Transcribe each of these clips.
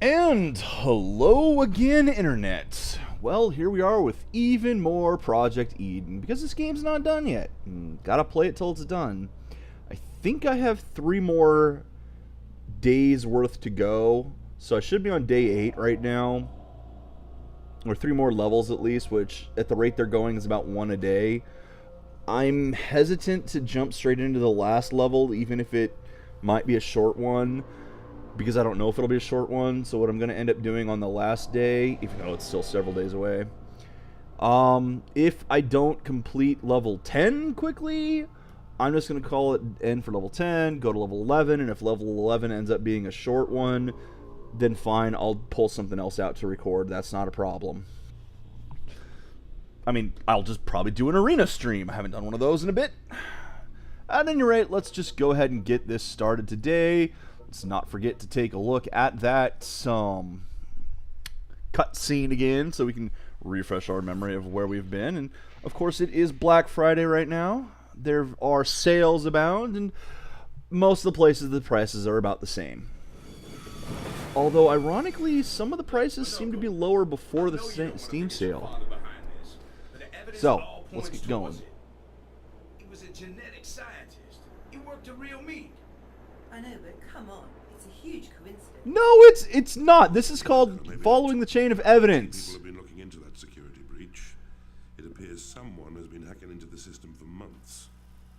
And hello again, Internet. Well, here we are with even more Project Eden, because this game's not done yet. Gotta play it till it's done. I think I have 3 more days worth to go, so I should be on day 8 right now. Or 3 more levels at least, which at the rate they're going is about 1 a day. I'm hesitant to jump straight into the last level, even if it might be a short one, because I don't know if it'll be a short one. So what I'm going to end up doing on the last day, even though it's still several days away, if I don't complete level 10 quickly, I'm just going to call it end for level 10, go to level 11, and if level 11 ends up being a short one, then fine, I'll pull something else out to record. That's not a problem. I mean, I'll just probably do an arena stream. I haven't done one of those in a bit. At any rate, let's just go ahead and get this started today. Let's not forget to take a look at that cutscene again so we can refresh our memory of where we've been. And, of course, it is Black Friday right now. There are sales abound, and most of the places the prices are about the same. Although, ironically, some of the prices seem to be lower before the Steam sale. So, let's get going. He was a genetic scientist. He worked a real meat. I know, but come on. It's a huge coincidence. No, it's not. This is called following the chain of evidence. People have been looking into that security breach. It appears someone has been hacking into the system for months.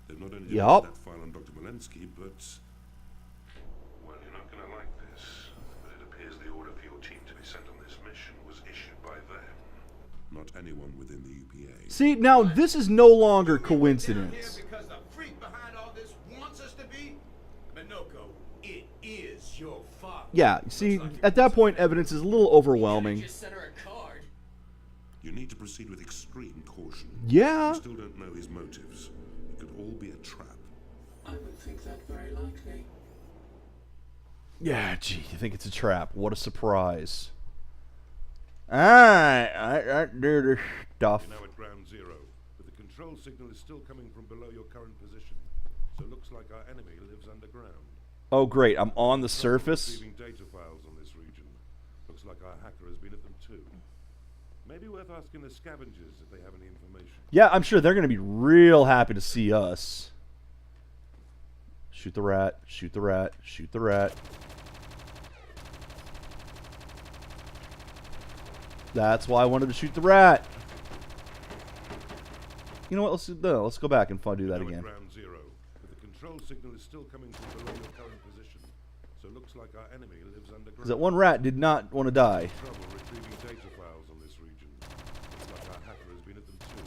They've not only deleted that file on Dr. Walensky, but... Well, you're not going to like this, but it appears the order for your team to be sent on this mission was issued by them. Not anyone within the UPA. See, now this is no longer coincidence. Because the freak behind all this wants us to be? Minoko, it is your father. Yeah, see, at that point, evidence is a little overwhelming. Just sent her a card. You need to proceed with extreme caution. Yeah. You still don't know his motives. It could all be a trap. I would think that very likely. Yeah, gee, you think it's a trap. What a surprise. I do this stuff. You're now at ground zero, but the control signal is still coming from below your current position. So it looks like our enemy lives underground. Oh, great, I'm on the surface. Receiving data files on this region. Looks like our hacker has been at them too. Maybe worth asking the scavengers if they have any information. Yeah, I'm sure they're going to be real happy to see us. Shoot the rat, shoot the rat, shoot the rat. That's why I wanted to shoot the rat. You know what? Let's go back and do that again. Ground zero, but the control signal is still coming from below your current position. So it looks like our enemy lives underground. Because that one rat did not want to die. Trouble retrieving data files on this region. Looks like our hacker has been at them too.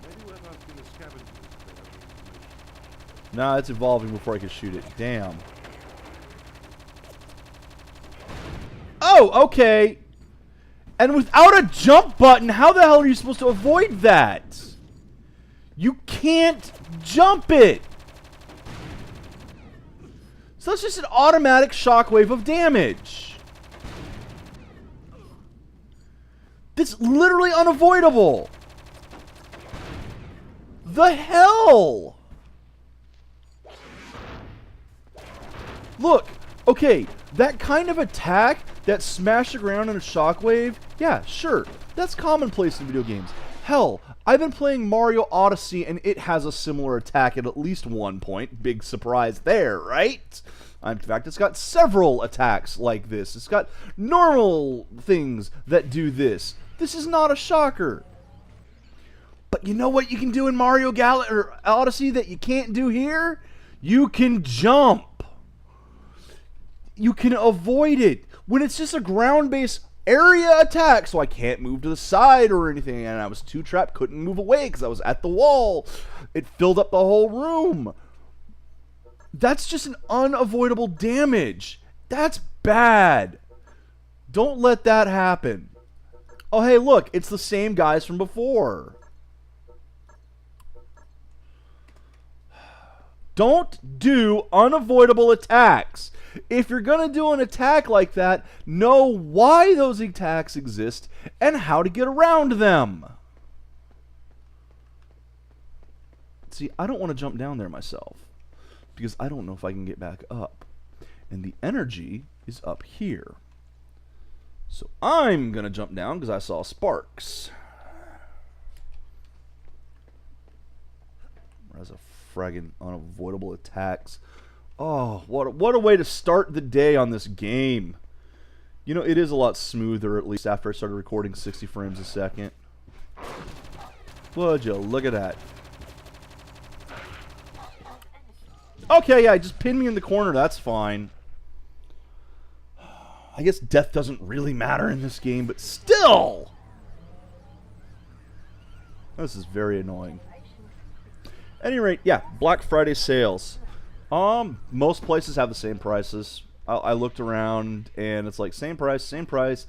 Maybe worth asking the scavengers if they have any information. Nah, it's evolving before I can shoot it. Damn. Oh, okay. And without a jump button, how the hell are you supposed to avoid that? You can't jump it. So it's just an automatic shockwave of damage. That's literally unavoidable. The hell? Look, okay, that kind of attack, that smash the ground in a shockwave, yeah, sure, that's commonplace in video games. Hell, I've been playing Mario Odyssey and it has a similar attack at least one point. Big surprise there, right? In fact, it's got several attacks like this. It's got normal things that do this. This is not a shocker. But you know what you can do in Mario Odyssey that you can't do here? You can jump. You can avoid it when it's just a ground-based area attack, so I can't move to the side or anything, and I was too trapped, couldn't move away because I was at the wall. It filled up the whole room. That's just an unavoidable damage. That's bad. Don't let that happen. Oh, hey, look, it's the same guys from before. Don't do unavoidable attacks. If you're going to do an attack like that, know why those attacks exist and how to get around them. See, I don't want to jump down there myself because I don't know if I can get back up. And the energy is up here. So I'm going to jump down because I saw sparks. As a fragging unavoidable attacks. Oh, what a way to start the day on this game. You know, it is a lot smoother, at least after I started recording 60 frames a second. Would you look at that? Okay, yeah, just pin me in the corner. That's fine. I guess death doesn't really matter in this game, but still! This is very annoying. At any rate, yeah, Black Friday sales. Most places have the same prices. I looked around, and it's like same price.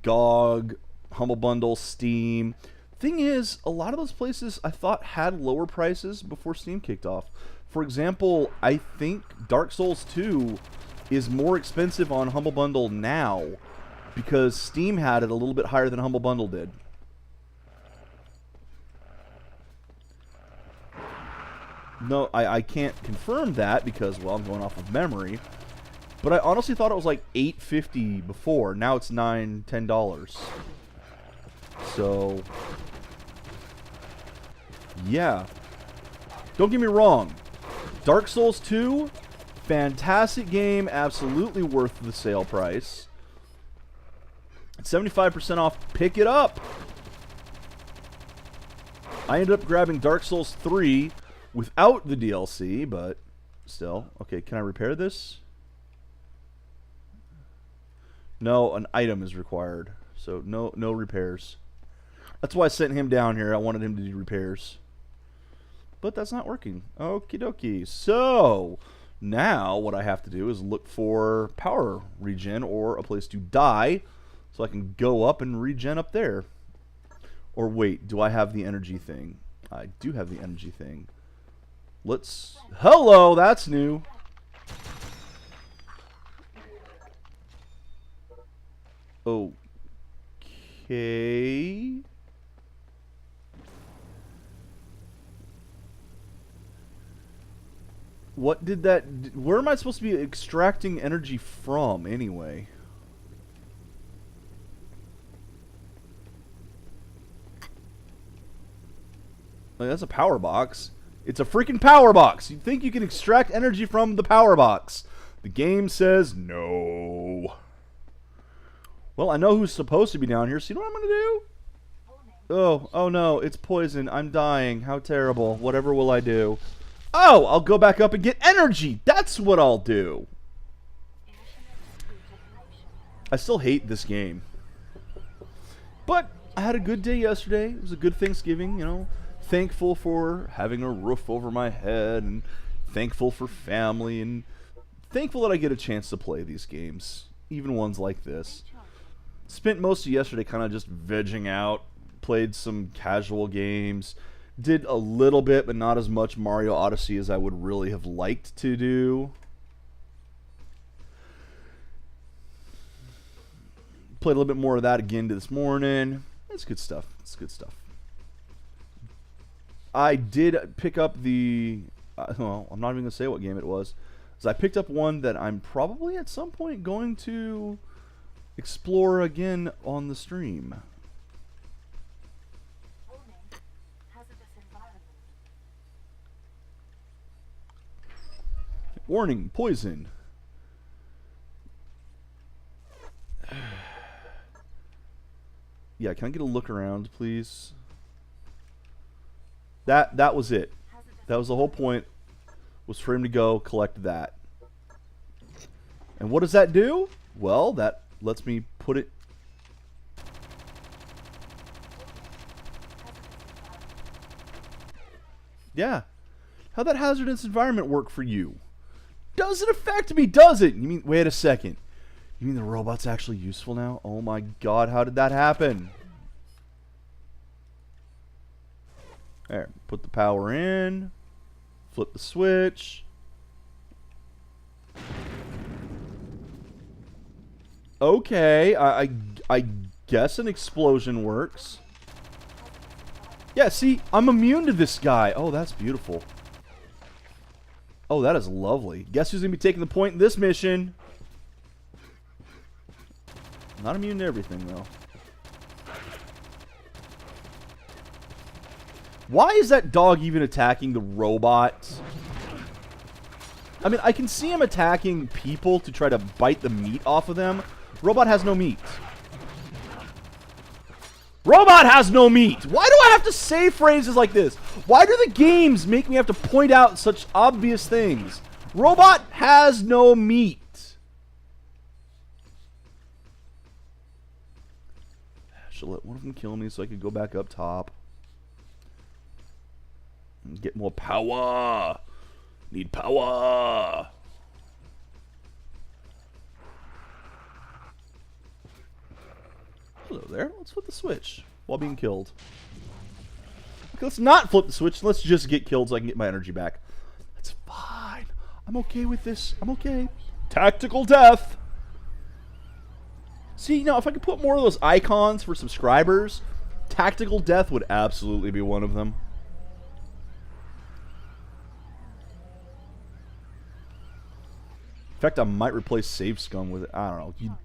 GOG, Humble Bundle, Steam. Thing is, a lot of those places I thought had lower prices before Steam kicked off. For example, I think Dark Souls 2 is more expensive on Humble Bundle now because Steam had it a little bit higher than Humble Bundle did. No, I can't confirm that because, well, I'm going off of memory. But I honestly thought it was like $8.50 before. Now it's $9, $10. So, yeah. Don't get me wrong. Dark Souls 2, fantastic game, absolutely worth the sale price. It's 75% off. Pick it up. I ended up grabbing Dark Souls 3 without the DLC, but still. Okay, can I repair this? No, an item is required. So no repairs. That's why I sent him down here. I wanted him to do repairs. But that's not working. Okie dokie. So, now what I have to do is look for power regen or a place to die so I can go up and regen up there. Or wait, do I have the energy thing? I do have the energy thing. Let's... Hello, that's new. Okay. What did that... Where am I supposed to be extracting energy from, anyway? Like, that's a power box. It's a freaking power box. You'd think you can extract energy from the power box. The game says no. Well, I know who's supposed to be down here, so you know what I'm going to do? Oh no, it's poison. I'm dying. How terrible. Whatever will I do? Oh, I'll go back up and get energy. That's what I'll do. I still hate this game. But I had a good day yesterday. It was a good Thanksgiving, you know. Thankful for having a roof over my head, and thankful for family, and thankful that I get a chance to play these games, even ones like this. Spent most of yesterday kind of just vegging out, played some casual games, did a little bit, but not as much Mario Odyssey as I would really have liked to do. Played a little bit more of that again this morning. It's good stuff. It's good stuff. I did pick up the... well, I'm not even going to say what game it was. So I picked up one that I'm probably at some point going to explore again on the stream. Warning, poison. Yeah, can I get a look around, please? That was it. That was the whole point, was for him to go collect that. And what does that do? Well, that lets me put it... Yeah. How'd that hazardous environment work for you? Doesn't affect me, does it? You mean, wait a second. You mean the robot's actually useful now? Oh my god, how did that happen? There, put the power in. Flip the switch. Okay, I guess an explosion works. Yeah, see, I'm immune to this guy. Oh, that's beautiful. Oh, that is lovely. Guess who's going to be taking the point in this mission? Not immune to everything, though. Why is that dog even attacking the robot? I mean, I can see him attacking people to try to bite the meat off of them. Robot has no meat. Robot has no meat! Why do I have to say phrases like this? Why do the games make me have to point out such obvious things? Robot has no meat. Should let one of them kill me so I can go back up top. And get more power. Need power. Hello there. Let's flip the switch while being killed. Okay, let's not flip the switch. Let's just get killed so I can get my energy back. That's fine. I'm okay with this. I'm okay. Tactical death. See, now if I could put more of those icons for subscribers, tactical death would absolutely be one of them. In fact, I might replace Save Scum with it. I don't know.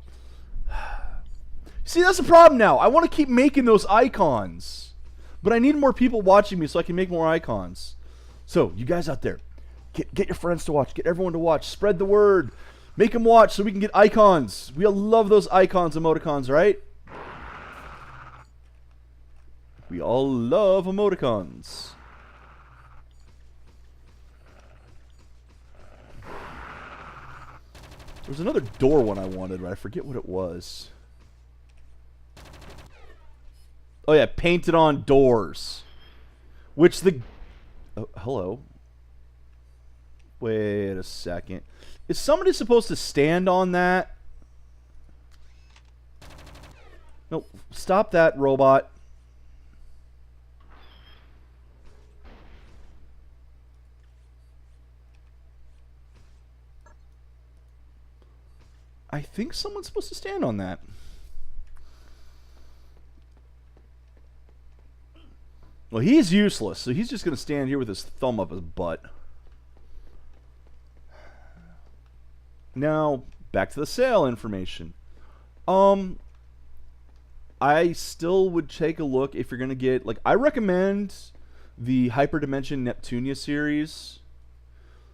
See, that's the problem now. I want to keep making those icons. But I need more people watching me so I can make more icons. So, you guys out there, get your friends to watch. Get everyone to watch. Spread the word. Make them watch so we can get icons. We all love those icons, emoticons, right? We all love emoticons. There's another door one I wanted, but I forget what it was. Oh yeah, painted on doors. Which the... Oh, hello. Wait a second. Is somebody supposed to stand on that? No, stop that, robot. I think someone's supposed to stand on that. Well, he's useless, so he's just going to stand here with his thumb up his butt. Now, back to the sale information. I still would take a look if you're going to get... Like, I recommend the Hyperdimension Neptunia series.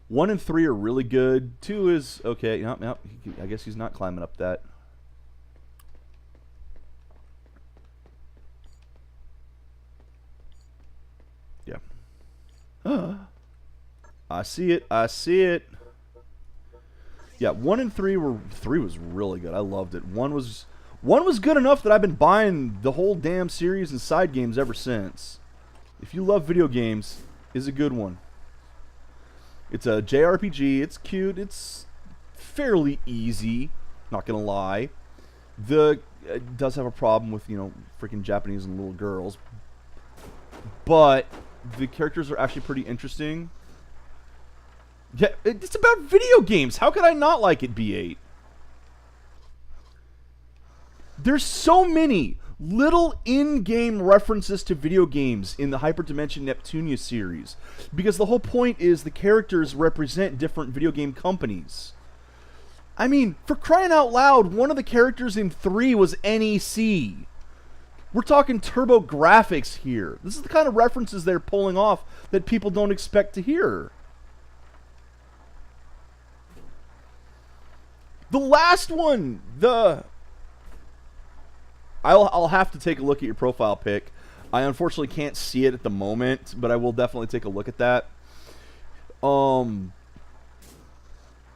1 and 3 are really good. 2 is okay. Yep, I guess he's not climbing up that. Yeah. I see it. I see it. Yeah, 1 and 3 were... 3 was really good. I loved it. 1 was good enough that I've been buying the whole damn series and side games ever since. If you love video games, is a good one. It's a JRPG. It's cute. It's fairly easy. Not gonna lie. It does have a problem with, you know, freaking Japanese and little girls. But the characters are actually pretty interesting. Yeah, it's about video games. How could I not like it, B8? There's so many little in-game references to video games in the Hyperdimension Neptunia series. Because the whole point is the characters represent different video game companies. I mean, for crying out loud, one of the characters in 3 was NEC. We're talking TurboGrafx here. This is the kind of references they're pulling off that people don't expect to hear. The last one, I'll have to take a look at your profile pic. I unfortunately can't see it at the moment, but I will definitely take a look at that. Oh,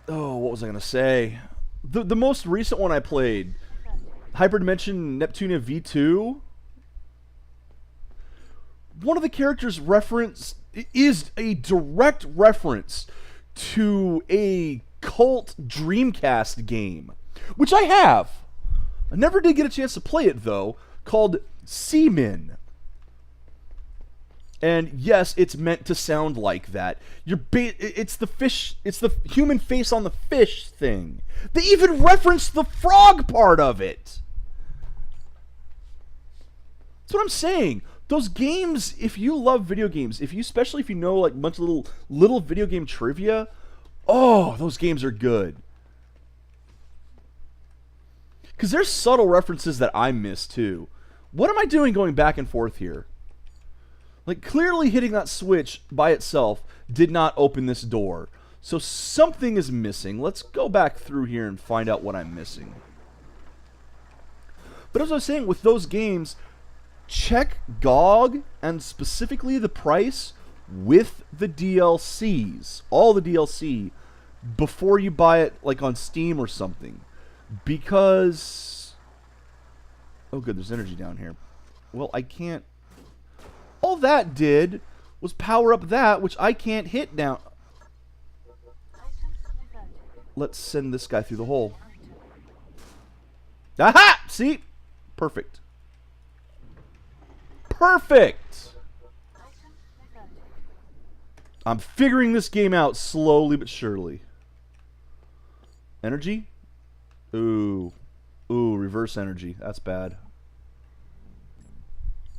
what was I gonna say? The most recent one I played, Hyperdimension Neptunia V2. One of the characters reference is a direct reference to a cult Dreamcast game, which I have. I never did get a chance to play it though, called Seaman. And yes, it's meant to sound like that. It's the fish, it's the human face on the fish thing. They even referenced the frog part of it. That's what I'm saying. Those games, if you love video games, especially if you know like a bunch of little video game trivia, oh, those games are good. Because there's subtle references that I miss, too. What am I doing going back and forth here? Like, clearly hitting that switch by itself did not open this door. So something is missing. Let's go back through here and find out what I'm missing. But as I was saying, with those games, check GOG and specifically the price with the DLCs, all the DLC, before you buy it like on Steam or something. Because... oh good, there's energy down here. Well, I can't... all that did was power up that, which I can't hit now. Let's send this guy through the hole. Aha! See? Perfect. Perfect! I'm figuring this game out slowly but surely. Energy? Ooh. Ooh, reverse energy. That's bad.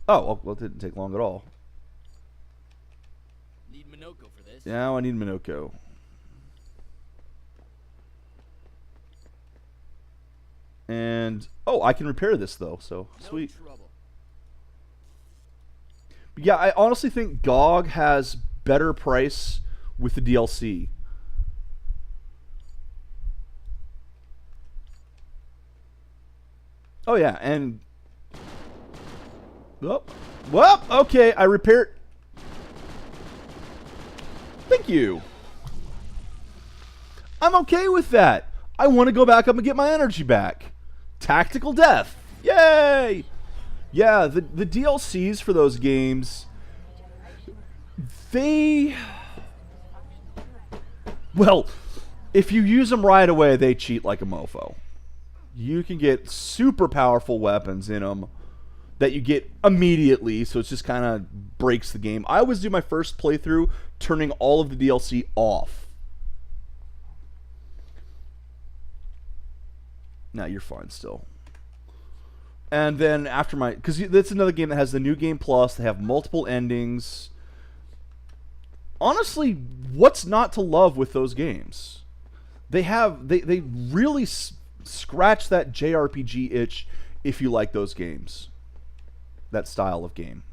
Oh, well, it didn't take long at all. Need Minoko for this. Now I need Minoko. And, oh, I can repair this, though, so sweet. No trouble. But yeah, I honestly think GOG has better price with the DLC. Oh, yeah, and... well, okay, I repaired... thank you. I'm okay with that. I want to go back up and get my energy back. Tactical death. Yay! Yeah, the DLCs for those games, they... well, if you use them right away, they cheat like a mofo. You can get super powerful weapons in them that you get immediately, so it just kind of breaks the game. I always do my first playthrough turning all of the DLC off. No, you're fine still. And then after my... because that's another game that has the New Game Plus. They have multiple endings. Honestly, what's not to love with those games? They have... they really scratch that JRPG itch if you like those games. That style of game.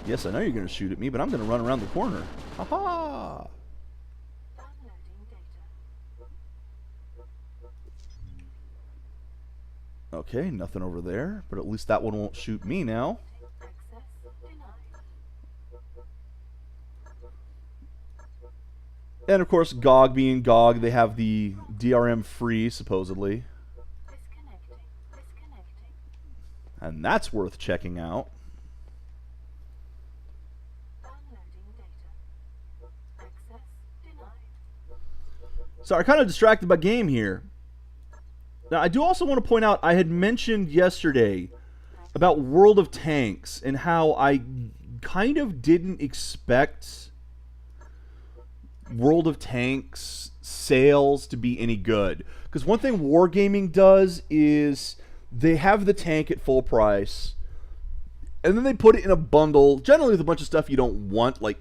Yes, I know you're going to shoot at me, but I'm going to run around the corner. Ha-ha! Okay, nothing over there, but at least that one won't shoot me now. And of course, GOG being GOG, they have the DRM free, supposedly. And that's worth checking out. So I kind of distracted by game here. Now, I do also want to point out, I had mentioned yesterday about World of Tanks and how I kind of didn't expect World of Tanks sales to be any good. Because one thing Wargaming does is they have the tank at full price, and then they put it in a bundle, generally with a bunch of stuff you don't want, like,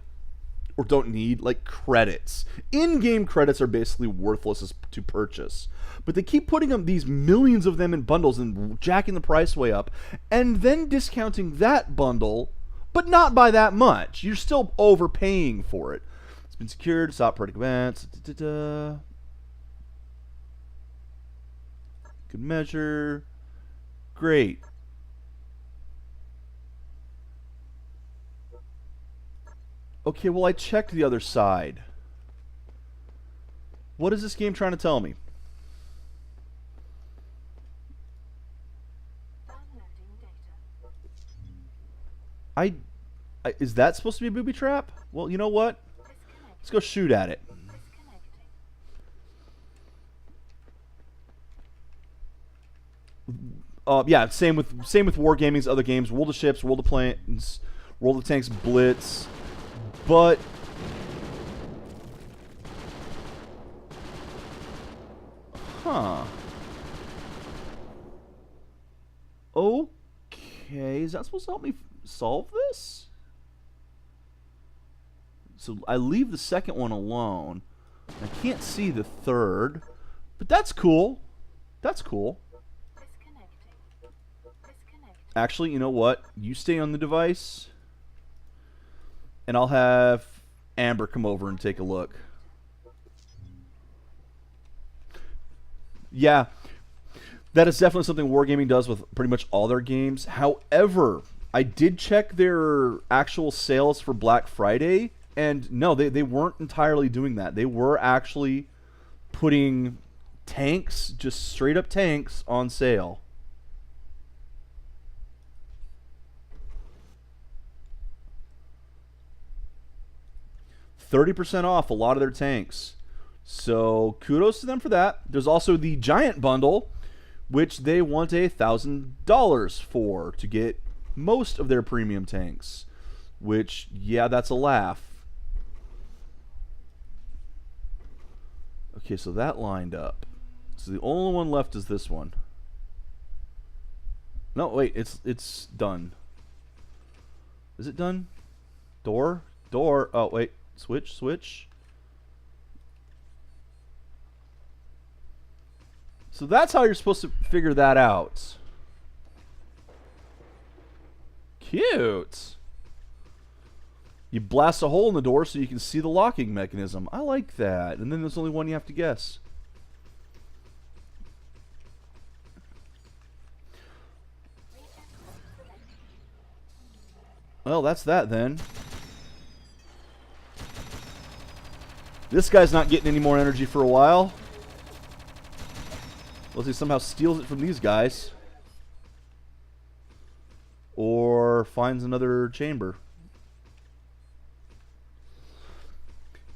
or don't need, like credits. In-game credits are basically worthless to purchase. But they keep putting them, these millions of them in bundles and jacking the price way up, and then discounting that bundle, but not by that much. You're still overpaying for it. It's been secured, stop predicate events. Good measure. Great. Okay, well, I checked the other side. What is this game trying to tell me? Is that supposed to be a booby trap? Well, you know what? Let's go shoot at it. Yeah, same with Wargaming's other games. World of Ships, World of Planes, World of Tanks, Blitz. But okay, is that supposed to help me solve this? So I leave the second one alone. I can't see the third, but that's cool. That's cool. Actually, you know what? You stay on the device, and I'll have Amber come over and take a look. Yeah, that is definitely something Wargaming does with pretty much all their games. However, I did check their actual sales for Black Friday, and no, they weren't entirely doing that. They were actually putting tanks, just straight up tanks, on sale. $30% off a lot of their tanks. So kudos to them for that. There's also the Giant Bundle, which they want $1,000 for to get most of their premium tanks. Which, yeah, that's a laugh. Okay, so that lined up. So the only one left is this one. No, wait, it's done. Is it done? Door? Oh, wait. Switch. So that's how you're supposed to figure that out. Cute. You blast a hole in the door so you can see the locking mechanism. I like that. And then there's only one you have to guess. Well, that's that then. This guy's not getting any more energy for a while. Unless he somehow steals it from these guys. Or finds another chamber.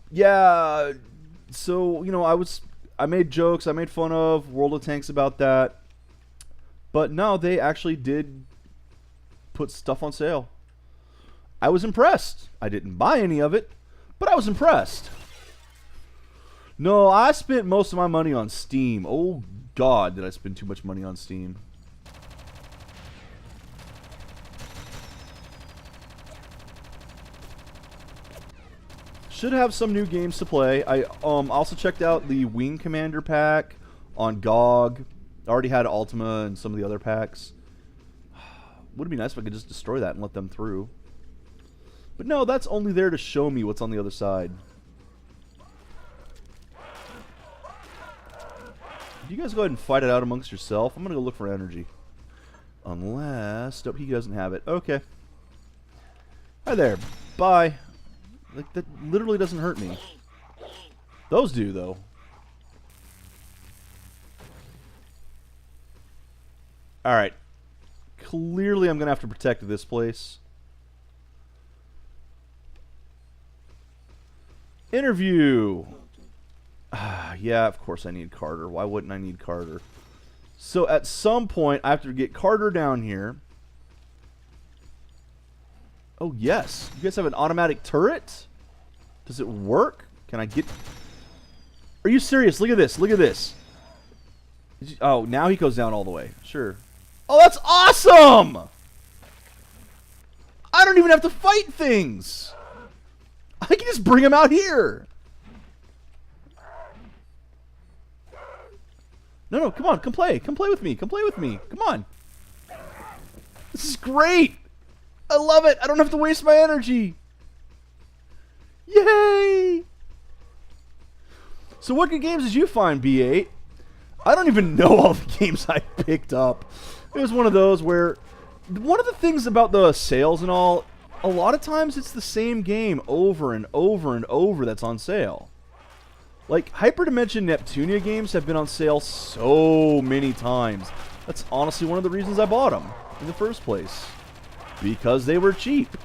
Yeah, so, you know, I made jokes, I made fun of World of Tanks about that. But no, they actually did put stuff on sale. I was impressed. I didn't buy any of it, but I was impressed. No, I spent most of my money on Steam. Oh, God, did I spend too much money on Steam. Should have some new games to play. I also checked out the Wing Commander pack on GOG. I already had Ultima and some of the other packs. Would it be nice if I could just destroy that and let them through. But no, that's only there to show me what's on the other side. You guys go ahead and fight it out amongst yourself. I'm going to go look for energy. Unless... Nope, he doesn't have it. Okay. Hi there. Bye. Like, that literally doesn't hurt me. Those do, though. Alright. Clearly I'm going to have to protect this place. Interview. Yeah, of course I need Carter. Why wouldn't I need Carter? So at some point, I have to get Carter down here. Oh, yes. You guys have an automatic turret? Does it work? Can I get... Are you serious? Look at this. Look at this. Oh, now he goes down all the way. Sure. Oh, that's awesome! I don't even have to fight things. I can just bring him out here. No, come on. Come play. Come play with me. Come play with me. Come on. This is great. I love it. I don't have to waste my energy. Yay! So what good games did you find, B8? I don't even know all the games I picked up. It was one of those where... One of the things about the sales and all, a lot of times it's the same game over and over and over that's on sale. Like, Hyperdimension Neptunia games have been on sale so many times. That's honestly one of the reasons I bought them in the first place. Because they were cheap.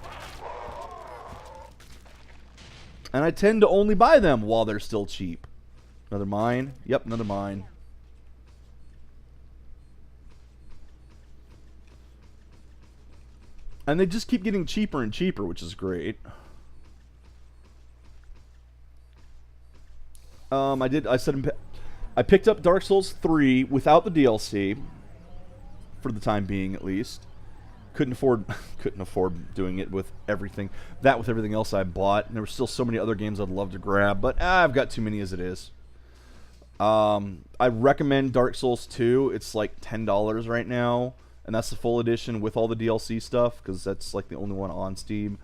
And I tend to only buy them while they're still cheap. Another mine. Yep, another mine. And they just keep getting cheaper and cheaper, which is great. I picked up Dark Souls 3 without the DLC. For the time being, at least. couldn't afford doing it with everything. That with everything else I bought. And there were still so many other games I'd love to grab, but I've got too many as it is. I recommend Dark Souls 2. It's like $10 right now, and that's the full edition with all the DLC stuff, because that's like the only one on Steam.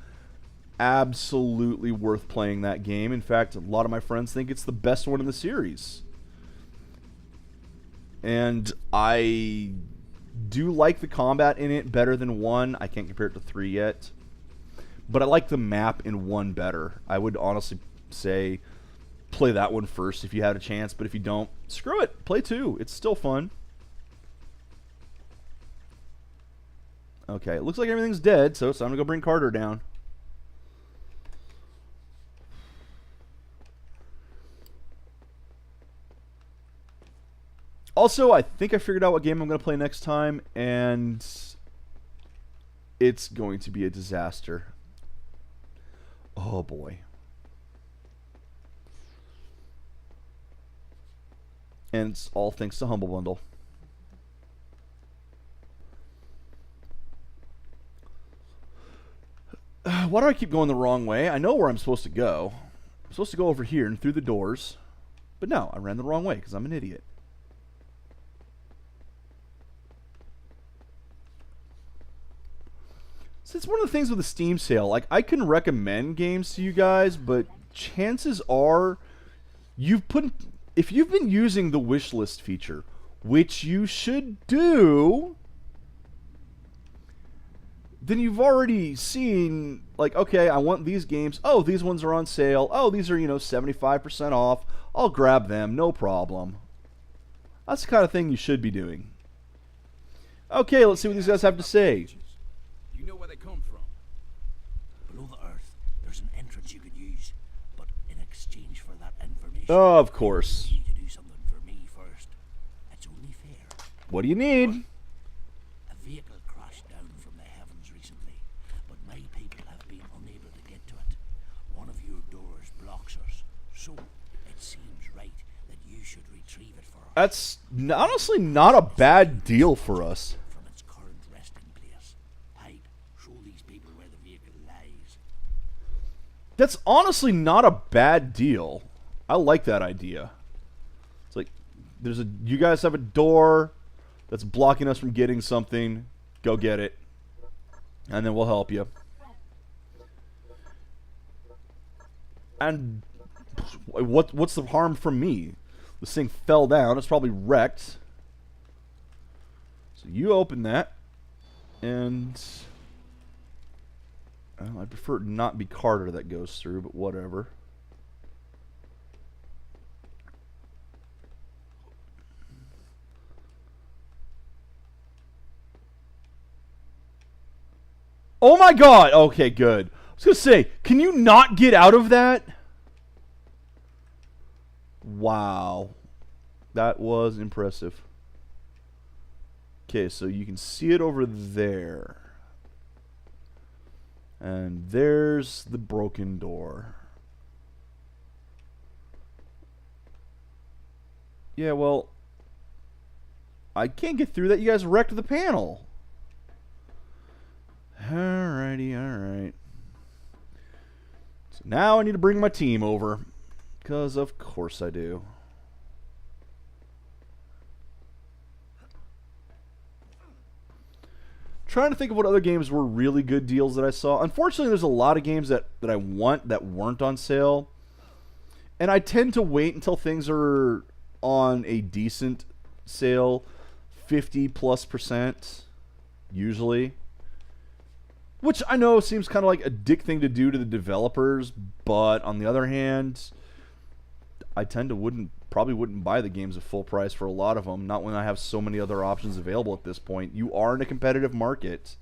Absolutely worth playing that game. In fact, a lot of my friends think it's the best one in the series. And I do like the combat in it better than 1. I can't compare it to 3 yet. But I like the map in 1 better. I would honestly say play that one first if you had a chance, but if you don't, screw it. Play 2. It's still fun. Okay, it looks like everything's dead, so it's time to go bring Carter down. Also, I think I figured out what game I'm going to play next time, and it's going to be a disaster. Oh boy. And it's all thanks to Humble Bundle. Why do I keep going the wrong way? I know where I'm supposed to go. I'm supposed to go over here and through the doors. But no, I ran the wrong way because I'm an idiot. So it's one of the things with the Steam sale. Like, I can recommend games to you guys, but chances are if you've been using the wishlist feature, which you should do, then you've already seen, like, okay, I want these games. Oh, these ones are on sale. Oh, these are, 75% off. I'll grab them, no problem. That's the kind of thing you should be doing. Okay, let's see what these guys have to say. You know where they come from? Below the earth, there's an entrance you could use, but in exchange for that information, Oh, of course. you need to do something for me first. It's only fair. What do you need? A vehicle crashed down from the heavens recently, but my people have been unable to get to it. One of your doors blocks us, so it seems right that you should retrieve it for us That's honestly not a bad deal for us. from its current resting place. Hype, show these people where the vehicle lies. That's honestly not a bad deal. I like that idea. It's like, you guys have a door that's blocking us from getting something. Go get it. And then we'll help you. And what's the harm from me? This thing fell down. It's probably wrecked. So you open that. And I prefer it not be Carter that goes through, but whatever. Oh my god! Okay, good. I was gonna say, can you not get out of that? Wow. That was impressive. Okay, so you can see it over there. And there's the broken door. Yeah, well, I can't get through that. You guys wrecked the panel. Alrighty, alright. So now I need to bring my team over. Because of course I do. Trying to think of what other games were really good deals that I saw. Unfortunately, there's a lot of games that I want that weren't on sale. And I tend to wait until things are on a decent sale. 50+%, usually. Which I know seems kind of like a dick thing to do to the developers. But on the other hand, I tend to probably wouldn't buy the games at full price for a lot of them. Not when I have so many other options available at this point. You are in a competitive market.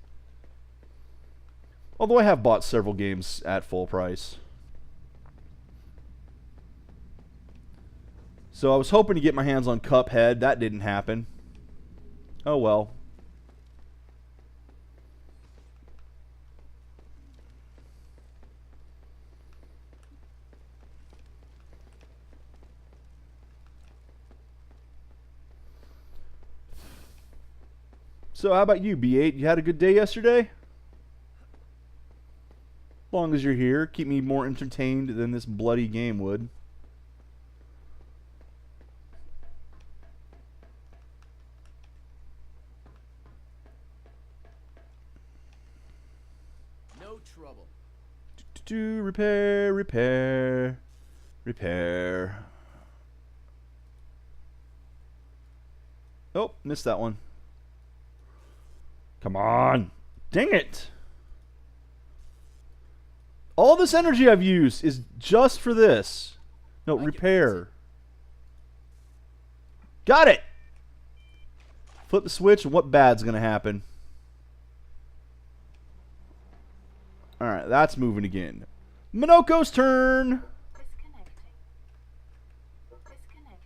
Although I have bought several games at full price. So I was hoping to get my hands on Cuphead. That didn't happen. Oh well. So how about you, B8? You had a good day yesterday? As long as you're here, keep me more entertained than this bloody game would. No trouble. Repair, repair, repair. Oh, missed that one. Come on. Dang it. All this energy I've used is just for this. No, repair. Got it. Flip the switch and what bad's going to happen? Alright, that's moving again. Minoko's turn. Disconnecting. Disconnecting.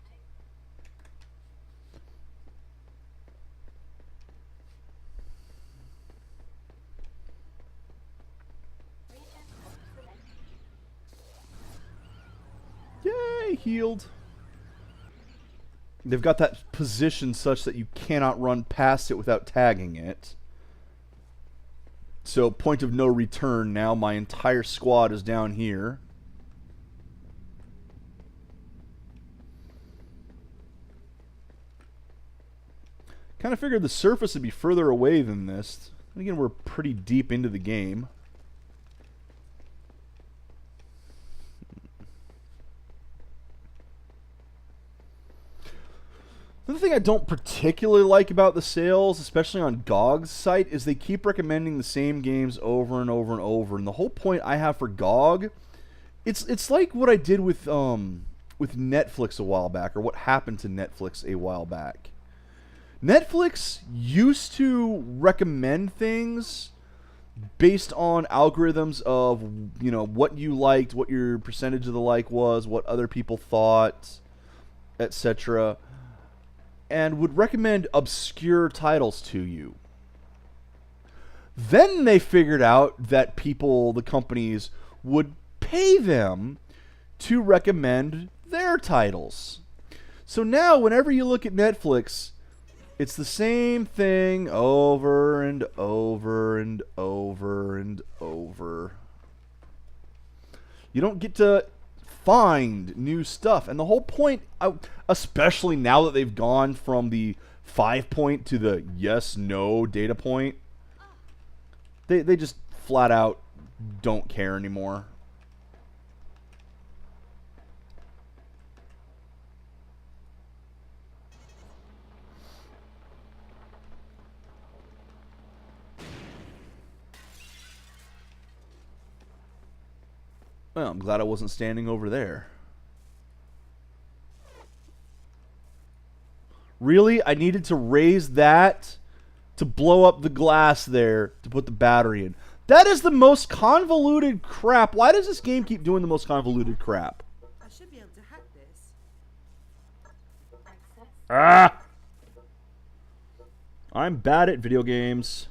Region selected. Yay, healed. They've got that position such that you cannot run past it without tagging it. So, point of no return now. My entire squad is down here. Kind of figured the surface would be further away than this. And again, we're pretty deep into the game. The thing I don't particularly like about the sales, especially on GOG's site, is they keep recommending the same games over and over and over. And the whole point I have for GOG, it's like what I did with Netflix a while back, or what happened to Netflix a while back. Netflix used to recommend things based on algorithms of, you know, what you liked, what your percentage of the like was, what other people thought, etc., and would recommend obscure titles to you. Then they figured out that people, the companies, would pay them to recommend their titles. So now, whenever you look at Netflix, it's the same thing over and over and over and over. You don't get to find new stuff. And the whole point, especially now that they've gone from the 5-point to the yes-no data point, they just flat out don't care anymore. Well, I'm glad I wasn't standing over there. Really? I needed to raise that to blow up the glass there to put the battery in. That is the most convoluted crap. Why does this game keep doing the most convoluted crap? I should be able to hack this. Access. Ah! I'm bad at video games.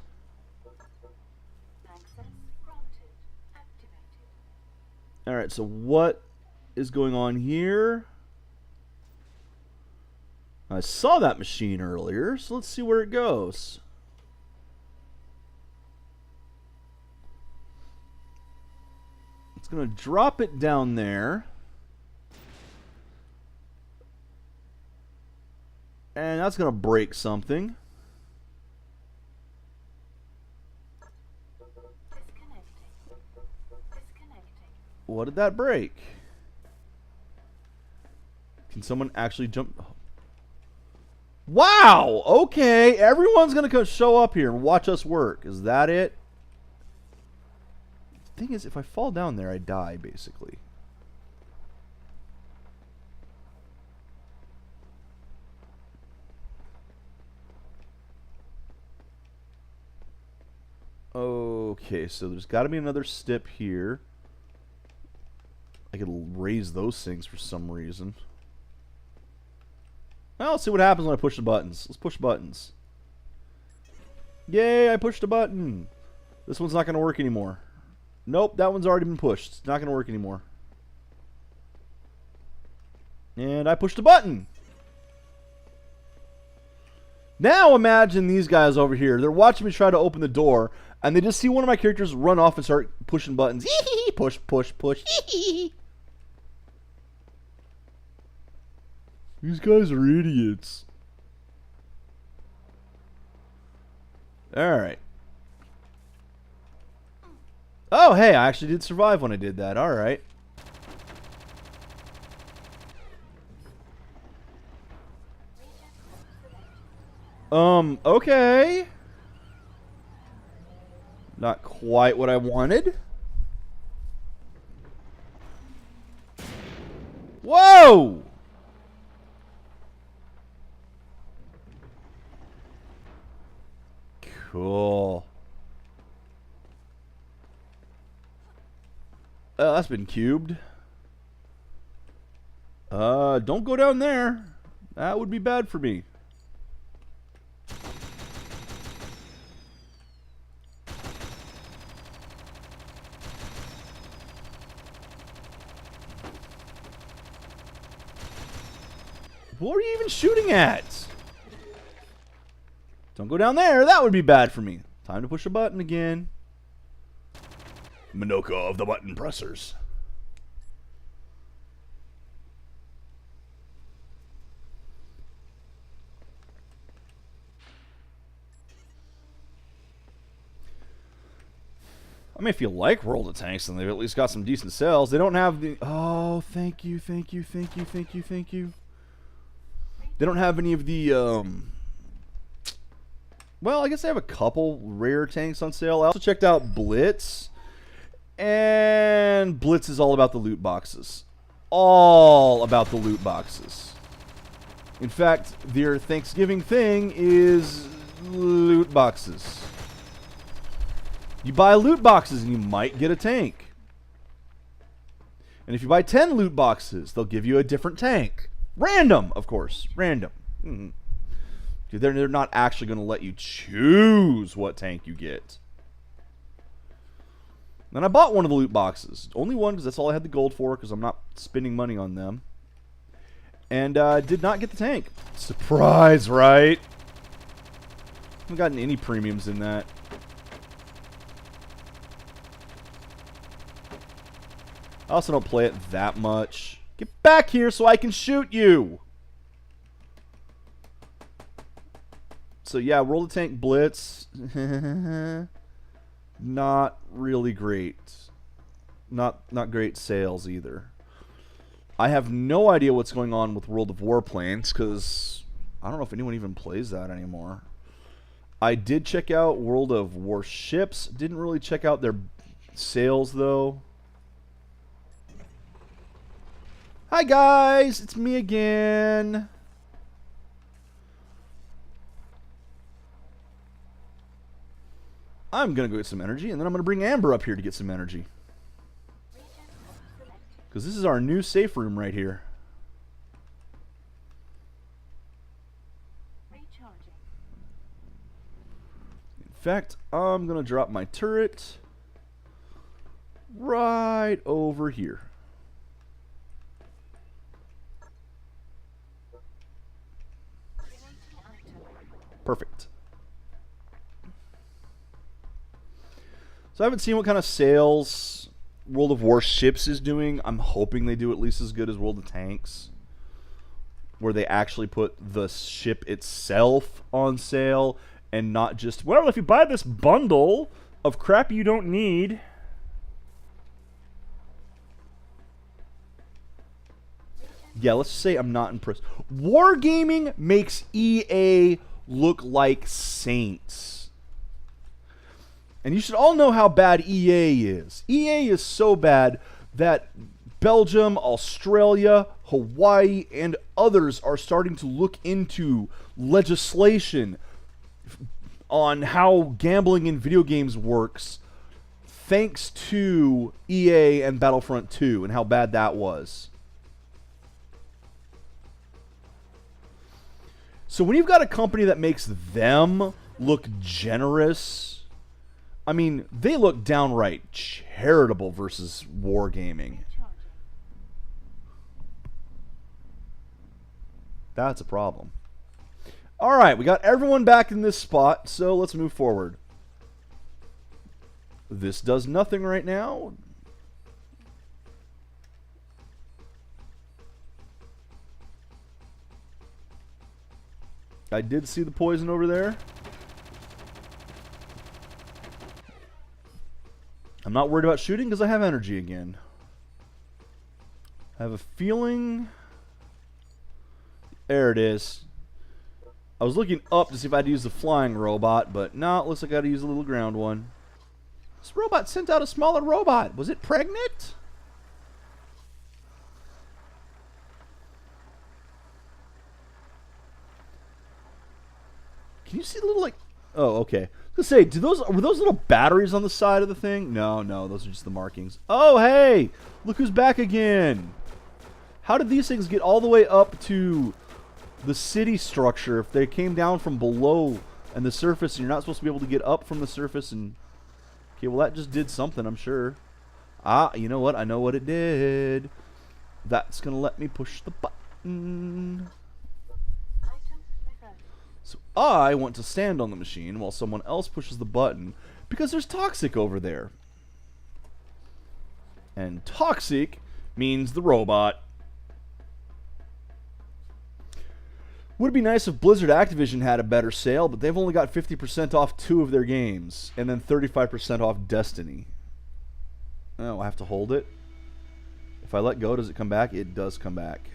Access granted. Activated. Alright, so what is going on here? I saw that machine earlier, so let's see where it goes. It's going to drop it down there. And that's going to break something. Disconnecting. Disconnecting. What did that break? Can someone actually jump? Wow! Okay, everyone's going to show up here and watch us work. Is that it? The thing is, if I fall down there, I die, basically. Okay, so there's got to be another step here. I could raise those things for some reason. Well, let's see what happens when I push the buttons. Let's push buttons. Yay, I pushed a button. This one's not going to work anymore. Nope, that one's already been pushed. It's not going to work anymore. And I pushed a button. Now imagine these guys over here. They're watching me try to open the door, and they just see one of my characters run off and start pushing buttons. Push, push, push. These guys are idiots. Alright. Oh, hey, I actually did survive when I did that. Alright. Okay. Not quite what I wanted. Whoa! Cool. Oh, that's been cubed. Don't go down there. That would be bad for me. What are you even shooting at? Don't go down there. That would be bad for me. Time to push a button again. Minoko of the button pressers. I mean, if you like World of Tanks, then they've at least got some decent sales. They don't have the... Oh, thank you, thank you, thank you, thank you, thank you. They don't have any of the... Well, I guess they have a couple rare tanks on sale. I also checked out Blitz. And Blitz is all about the loot boxes. All about the loot boxes. In fact, their Thanksgiving thing is loot boxes. You buy loot boxes and you might get a tank. And if you buy 10 loot boxes, they'll give you a different tank. Random, of course. Random. Mm-hmm. They're not actually going to let you choose what tank you get. Then I bought one of the loot boxes. Only one, because that's all I had the gold for, because I'm not spending money on them. And did not get the tank. Surprise, right? Haven't gotten any premiums in that. I also don't play it that much. Get back here so I can shoot you! So yeah, World of Tank Blitz. Not really great. Not great sales either. I have no idea what's going on with World of Warplanes, because I don't know if anyone even plays that anymore. I did check out World of Warships. Didn't really check out their sales though. Hi guys, it's me again. I'm gonna go get some energy, and then I'm gonna bring Amber up here to get some energy. Because this is our new safe room right here. Recharging. In fact, I'm gonna drop my turret right over here. Creating item. Perfect. So I haven't seen what kind of sales World of Warships is doing. I'm hoping they do at least as good as World of Tanks, where they actually put the ship itself on sale and not just, well, if you buy this bundle of crap you don't need. Yeah, let's say I'm not impressed. Wargaming makes EA look like saints. And you should all know how bad EA is. EA is so bad that Belgium, Australia, Hawaii, and others are starting to look into legislation on how gambling in video games works, thanks to EA and Battlefront 2 and how bad that was. So when you've got a company that makes them look generous, I mean, they look downright charitable versus Wargaming. Recharging. That's a problem. Alright, we got everyone back in this spot, so let's move forward. This does nothing right now. I did see the poison over there. I'm not worried about shooting because I have energy again. I have a feeling... There it is. I was looking up to see if I'd use the flying robot, but no, it looks like I gotta use a little ground one. This robot sent out a smaller robot. Was it pregnant? Can you see the little, like... Oh, okay. I was gonna say, were those little batteries on the side of the thing? No, those are just the markings. Oh, hey! Look who's back again! How did these things get all the way up to the city structure if they came down from below and the surface and you're not supposed to be able to get up from the surface and... Okay, well that just did something, I'm sure. Ah, you know what? I know what it did. That's gonna let me push the button. Item reverted. So I want to stand on the machine while someone else pushes the button because there's Toxic over there. And Toxic means the robot. Would be nice if Blizzard Activision had a better sale, but they've only got 50% off 2 of their games, and then 35% off Destiny. Oh, I have to hold it? If I let go, does it come back? It does come back.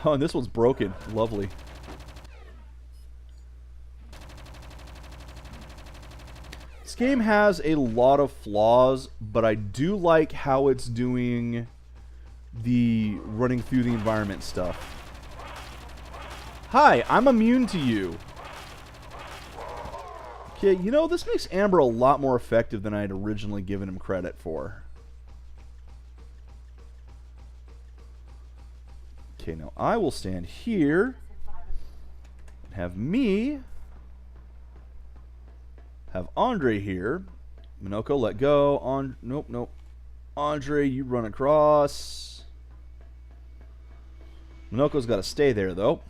Oh, and this one's broken. Lovely. This game has a lot of flaws, but I do like how it's doing the running through the environment stuff. Hi, I'm immune to you. Okay, you know, this makes Amber a lot more effective than I had originally given him credit for. Okay, now I will stand here and have me have Andre here. Minoko, let go. Nope. Andre, you run across. Minoko's got to stay there, though.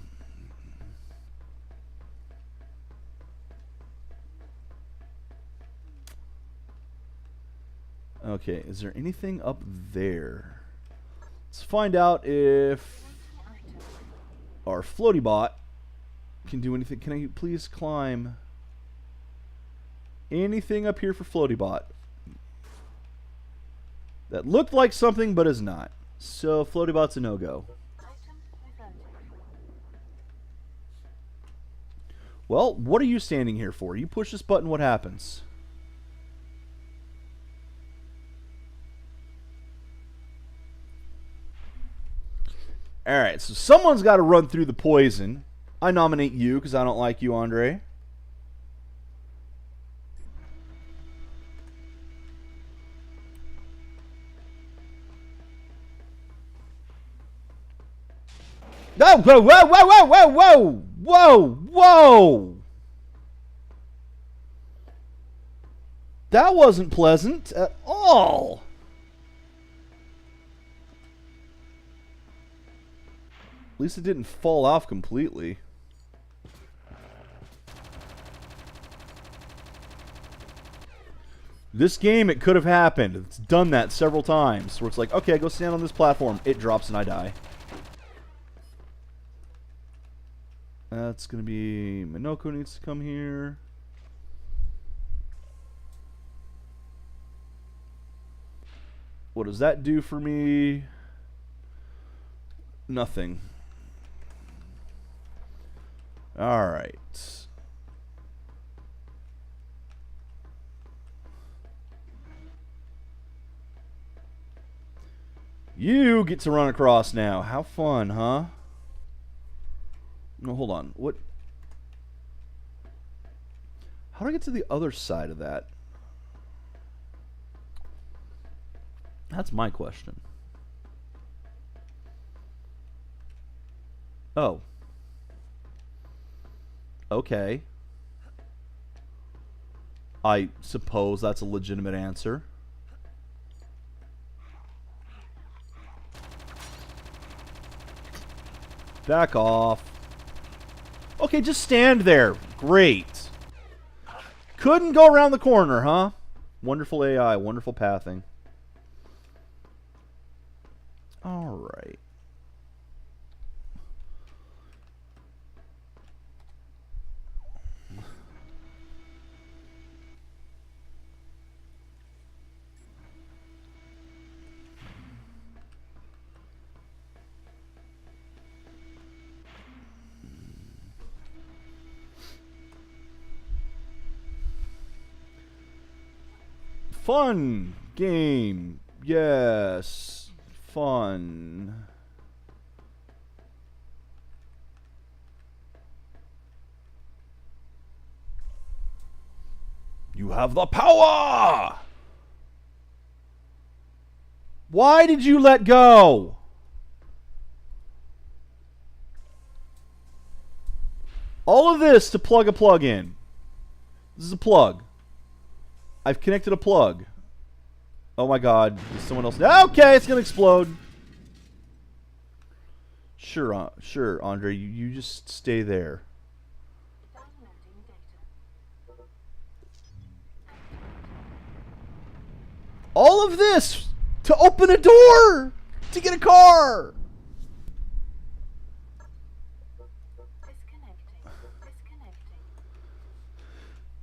Okay, is there anything up there? Let's find out if our floaty bot can do anything. Can I please climb anything up here for floaty bot? That looked like something but is not. So floaty bot's a no-go. Item reverted. Well, what are you standing here for? You push this button, what happens? Alright, so someone's got to run through the poison. I nominate you because I don't like you, Andre. No! Whoa, whoa, whoa, whoa, whoa, whoa! Whoa, whoa! That wasn't pleasant at all. At least it didn't fall off completely. This game, it could have happened. It's done that several times. Where it's like, okay, go stand on this platform. It drops and I die. That's going to be... Minoko needs to come here. What does that do for me? Nothing. Alright. You get to run across now. How fun, huh? No, hold on. What? How do I get to the other side of that? That's my question. Oh. Okay. I suppose that's a legitimate answer. Back off. Okay, just stand there. Great. Couldn't go around the corner, huh? Wonderful AI, wonderful pathing. Alright. Fun game. Yes. Fun. You have the power! Why did you let go? All of this to plug a plug in. This is a plug. I've connected a plug. Oh my god. Is someone else? Okay, it's gonna explode. Sure, sure, Andre. You just stay there. Downloading data. All of this to open a door to get a car. Disconnecting.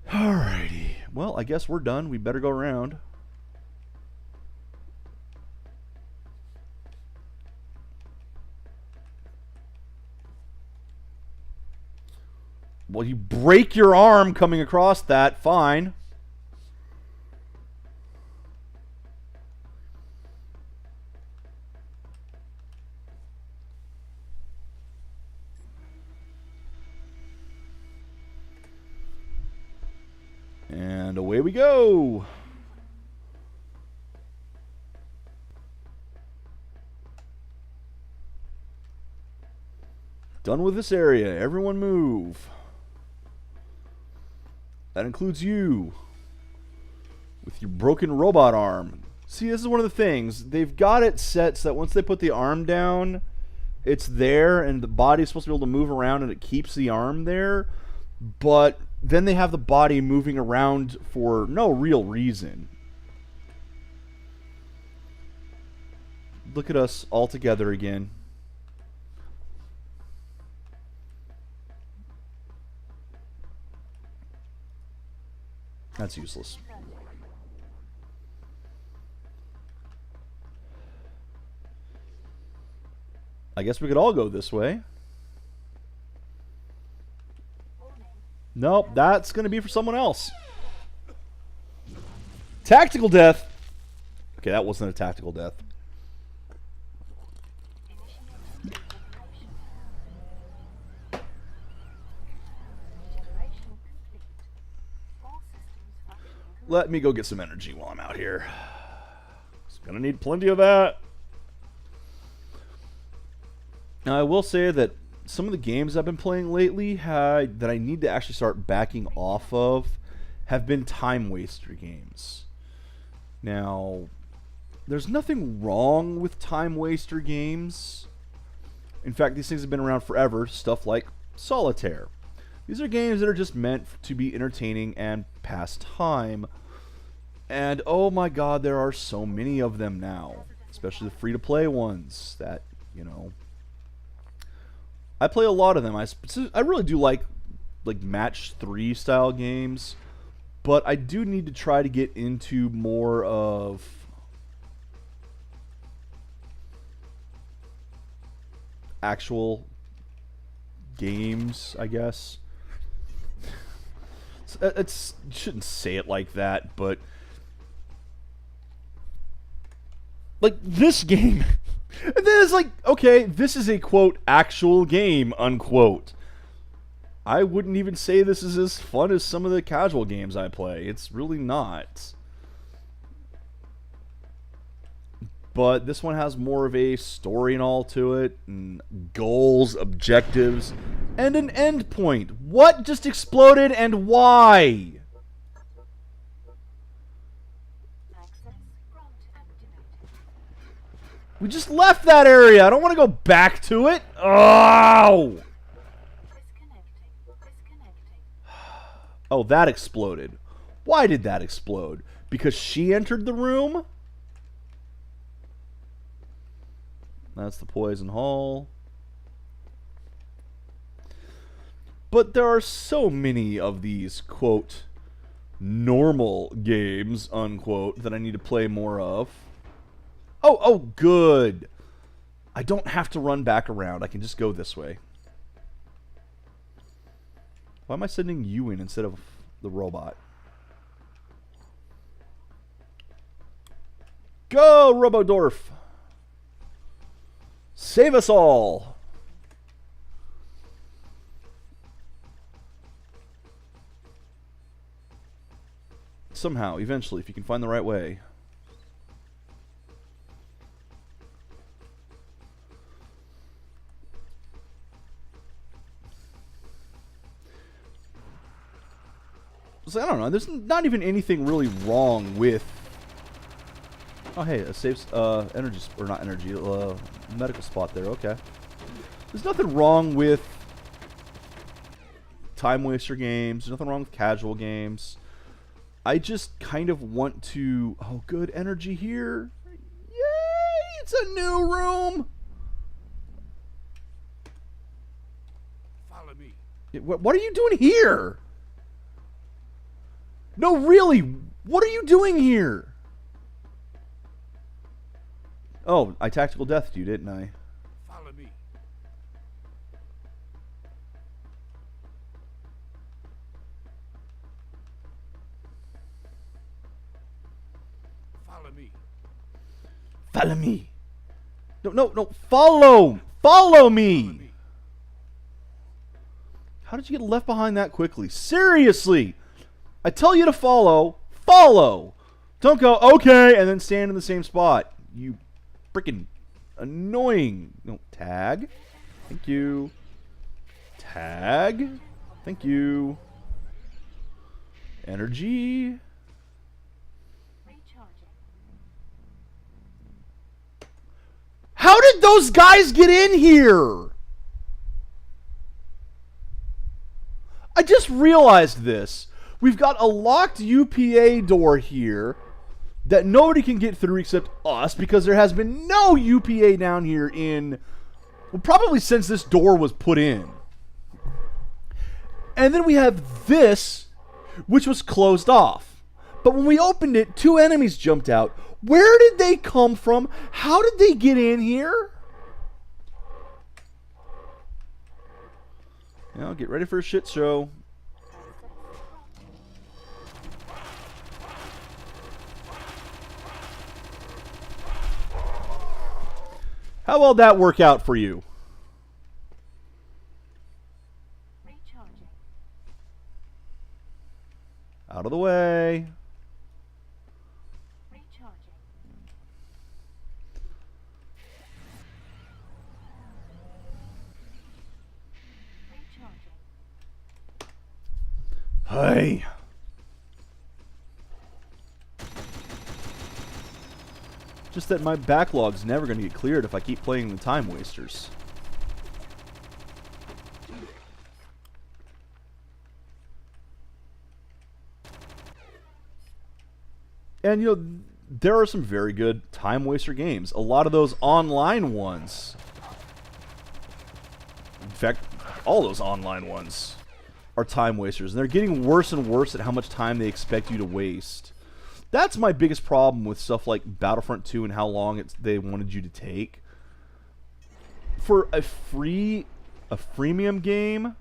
Alrighty. Well, I guess we're done. We better go around. Well, you break your arm coming across that. Fine. And away we go. Done with this area. Everyone move. That includes you. With your broken robot arm. See, this is one of the things. They've got it set so that once they put the arm down, it's there and the body's supposed to be able to move around and it keeps the arm there. But then they have the body moving around for no real reason. Look at us all together again. That's useless. I guess we could all go this way. Nope, that's going to be for someone else. Tactical death. Okay, that wasn't a tactical death. Let me go get some energy while I'm out here. I'm going to need plenty of that. Now, I will say that some of the games I've been playing lately that I need to actually start backing off of have been time waster games. Now, there's nothing wrong with time waster games. In fact, these things have been around forever. Stuff like Solitaire. These are games that are just meant to be entertaining and pass time. And oh my god, there are so many of them now. Especially the free-to-play ones that, you know, I play a lot of them. I really do like match 3 style games, but I do need to try to get into more of actual games, I guess. It's shouldn't say it like that, but like this game. And then it's like, okay, this is a, quote, actual game, unquote. I wouldn't even say this is as fun as some of the casual games I play. It's really not. But this one has more of a story and all to it, and goals, objectives, and an end point. What just exploded and why? We just left that area. I don't want to go back to it. Oh! Oh, that exploded. Why did that explode? Because she entered the room? That's the poison hall. But there are so many of these, quote, normal games, unquote, that I need to play more of. Oh, good. I don't have to run back around. I can just go this way. Why am I sending you in instead of the robot? Go, Robodorf! Save us all! Somehow, eventually, if you can find the right way. So I don't know. There's not even anything really wrong with. Oh hey, a safe energy or not energy, medical spot there. Okay. There's nothing wrong with time waster games. There's nothing wrong with casual games. I just kind of want to. Oh, good energy here. Yay! It's a new room. Follow me. What are you doing here? No, really, what are you doing here? Oh, I tactical deathed you, didn't I? Follow me. Follow me. Follow me. No, follow! Follow me! How did you get left behind that quickly? Seriously! I tell you to follow. Follow! Don't go, okay, and then stand in the same spot. You freaking annoying. No, tag. Thank you. Tag. Thank you. Energy. How did those guys get in here? I just realized this. We've got a locked UPA door here that nobody can get through except us because there has been no UPA down here in, well, probably since this door was put in. And then we have this, which was closed off. But when we opened it, 2 enemies jumped out. Where did they come from? How did they get in here? Now get ready for a shit show. How will that work out for you? Recharging. Out of the way. Recharging. Recharging. Hey. Just that my backlog's never going to get cleared if I keep playing the time wasters. And, you know, there are some very good time waster games. A lot of those online ones. In fact, all those online ones are time wasters. And they're getting worse and worse at how much time they expect you to waste. That's my biggest problem with stuff like Battlefront 2 and how long they wanted you to take. For a freemium game,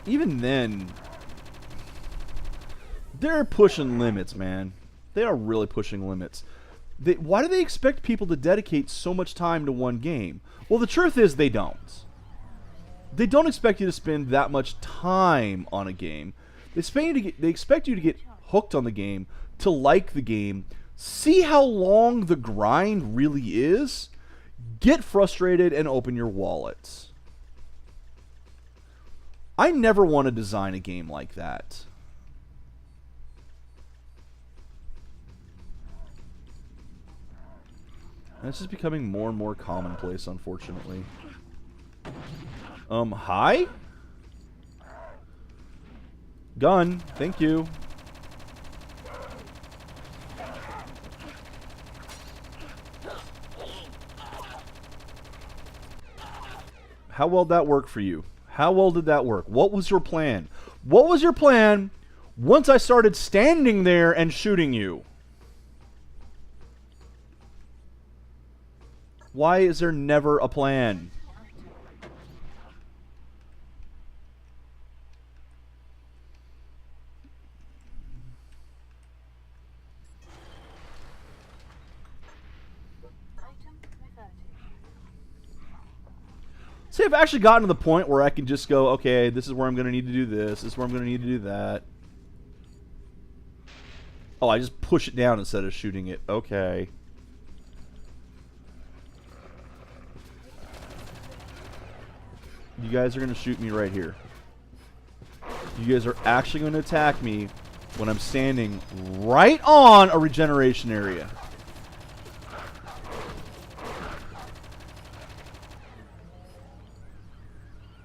even then, they're pushing limits, man. They are really pushing limits. Why do they expect people to dedicate so much time to one game? Well, the truth is they don't. They don't expect you to spend that much time on a game. They expect you to get hooked on the game, to like the game, see how long the grind really is, get frustrated, and open your wallets. I never want to design a game like that. And it's just becoming more and more commonplace, unfortunately. Hi? Gun, thank you. How well did that work for you? How well did that work? What was your plan? What was your plan once I started standing there and shooting you? Why is there never a plan? Item reverted. See, I've actually gotten to the point where I can just go, okay, this is where I'm going to need to do this. This is where I'm going to need to do that. Oh, I just push it down instead of shooting it. Okay. You guys are going to shoot me right here. You guys are actually going to attack me when I'm standing right on a regeneration area.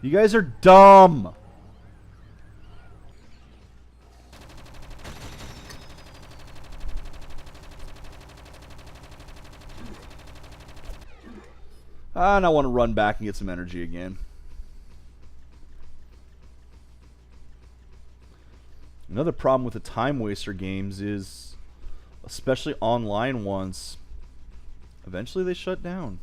You guys are dumb. And I want to run back and get some energy again. Another problem with the time waster games is, especially online ones, eventually they shut down.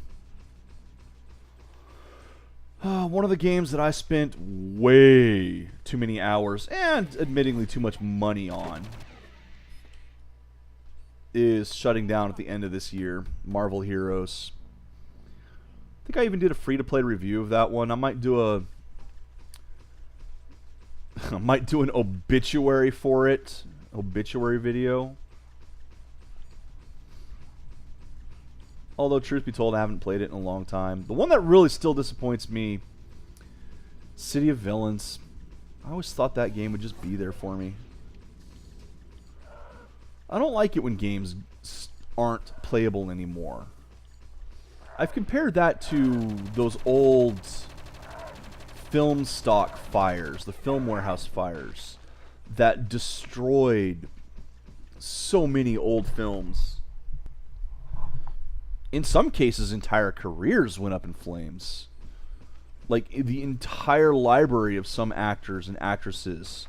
One of the games that I spent way too many hours and admittingly too much money on is shutting down at the end of this year. Marvel Heroes. I think I even did a free-to-play review of that one. I might do an obituary for it. Obituary video. Although, truth be told, I haven't played it in a long time. The one that really still disappoints me, City of Villains. I always thought that game would just be there for me. I don't like it when games aren't playable anymore. I've compared that to those old film stock fires, the film warehouse fires, that destroyed so many old films. In some cases, entire careers went up in flames. Like, the entire library of some actors and actresses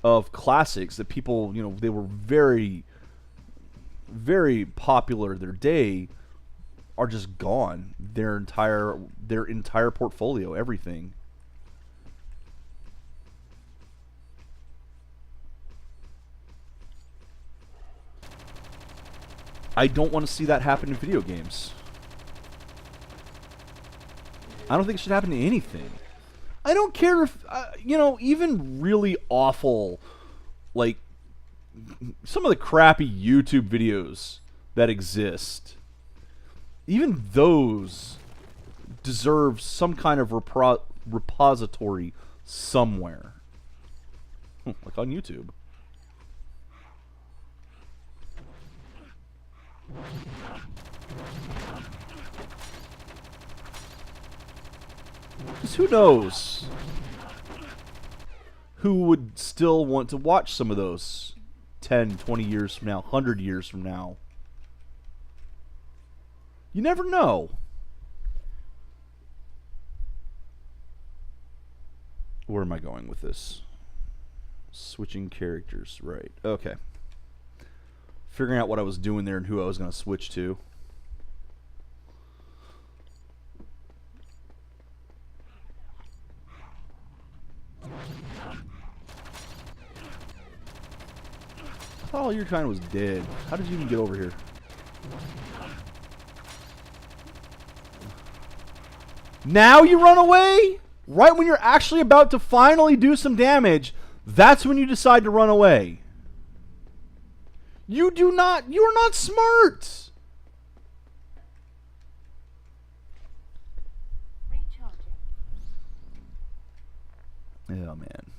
of classics that people, you know, they were very, very popular in their day, are just gone. Their entire portfolio, everything. I don't want to see that happen in video games. I don't think it should happen to anything. I don't care if, you know, even really awful, like, some of the crappy YouTube videos that exist, even those deserve some kind of repository somewhere. Like on YouTube. Because who knows who would still want to watch some of those 10, 20 years from now, 100 years from now. You never know. Where am I going with this? Switching characters, right. Okay. Figuring out what I was doing there and who I was going to switch to. I thought all your kind was dead. How did you even get over here? Now you run away? Right when you're actually about to finally do some damage, that's when you decide to run away. You're not smart. Recharging. Oh, man.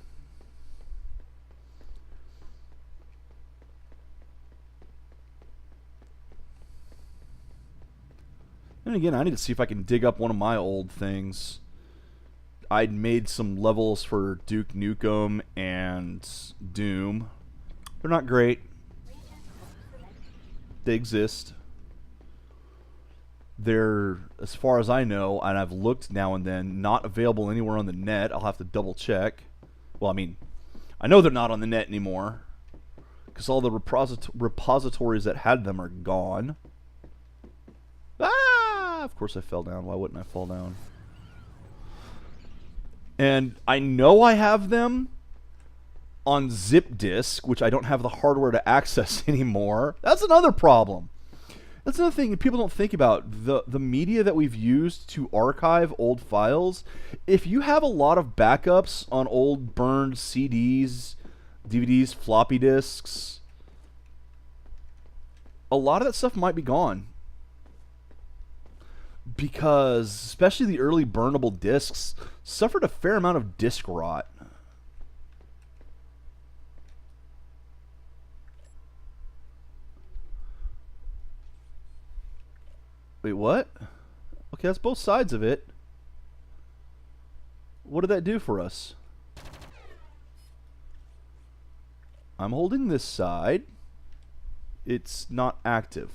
And again, I need to see if I can dig up one of my old things. I'd made some levels for Duke Nukem and Doom. They're not great. They exist. They're, as far as I know, and I've looked now and then, not available anywhere on the net. I'll have to double check. Well, I mean, I know they're not on the net anymore, because all the repositories that had them are gone. Ah! Of course I fell down. Why wouldn't I fall down? And I know I have them on zip disk, which I don't have the hardware to access anymore. That's another problem. That's another thing people don't think about. The media that we've used to archive old files, if you have a lot of backups on old burned CDs, DVDs, floppy disks, a lot of that stuff might be gone. Because, especially the early burnable disks, suffered a fair amount of disk rot. Wait, what? Okay, that's both sides of it. What did that do for us? I'm holding this side. It's not active.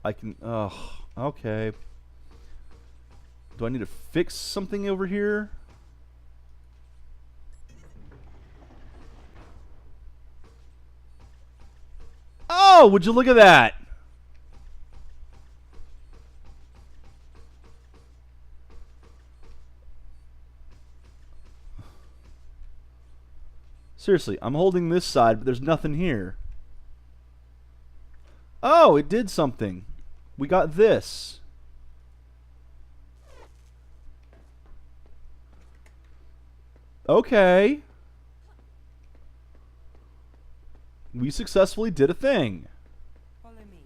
I can... okay. Do I need to fix something over here? Oh, would you look at that? Seriously, I'm holding this side, but there's nothing here. Oh, it did something. We got this. Okay. We successfully did a thing. Follow me.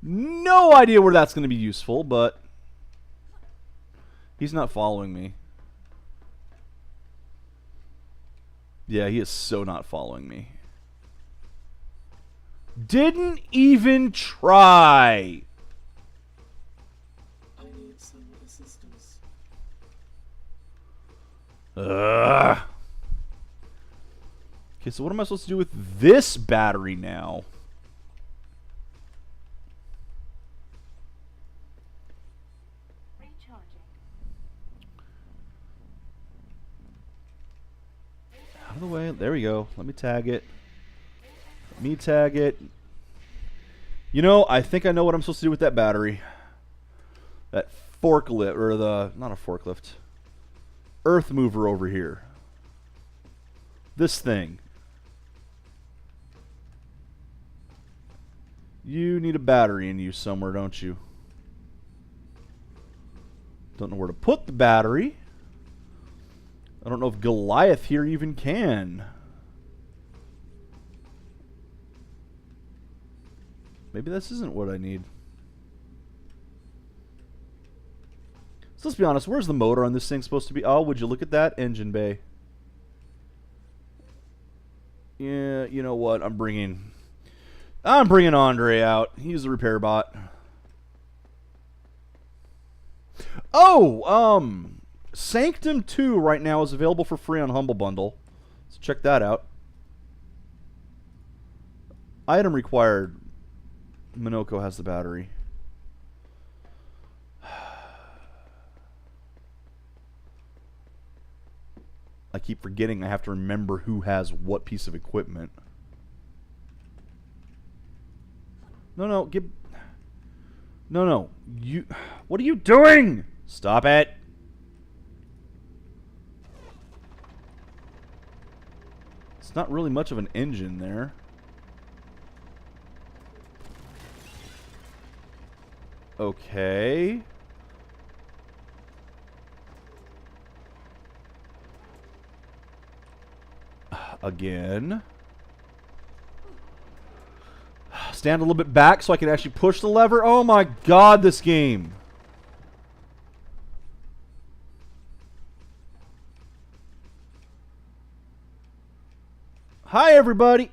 No idea where that's going to be useful, but he's not following me. Yeah, he is so not following me. Didn't even try. I need some assistance. Ugh. Okay, so what am I supposed to do with this battery now? Recharging. Out of the way. There we go. Let me tag it. Let me tag it. You know, I think I know what I'm supposed to do with that battery. That forklift, or the, not a forklift, earth mover over here. This thing. You need a battery in you somewhere, don't you? Don't know where to put the battery. I don't know if Goliath here even can. Maybe this isn't what I need. So let's be honest, where's the motor on this thing supposed to be? Oh, would you look at that engine bay? Yeah, you know what? I'm bringing Andre out. He's the repair bot. Oh, Sanctum 2 right now is available for free on Humble Bundle. So check that out. Item required. Minoko has the battery. I keep forgetting I have to remember who has what piece of equipment. No, get... No, you... What are you doing? Stop it. It's not really much of an engine there. Okay. Again. Stand a little bit back so I can actually push the lever. Oh my god, this game. Hi, everybody.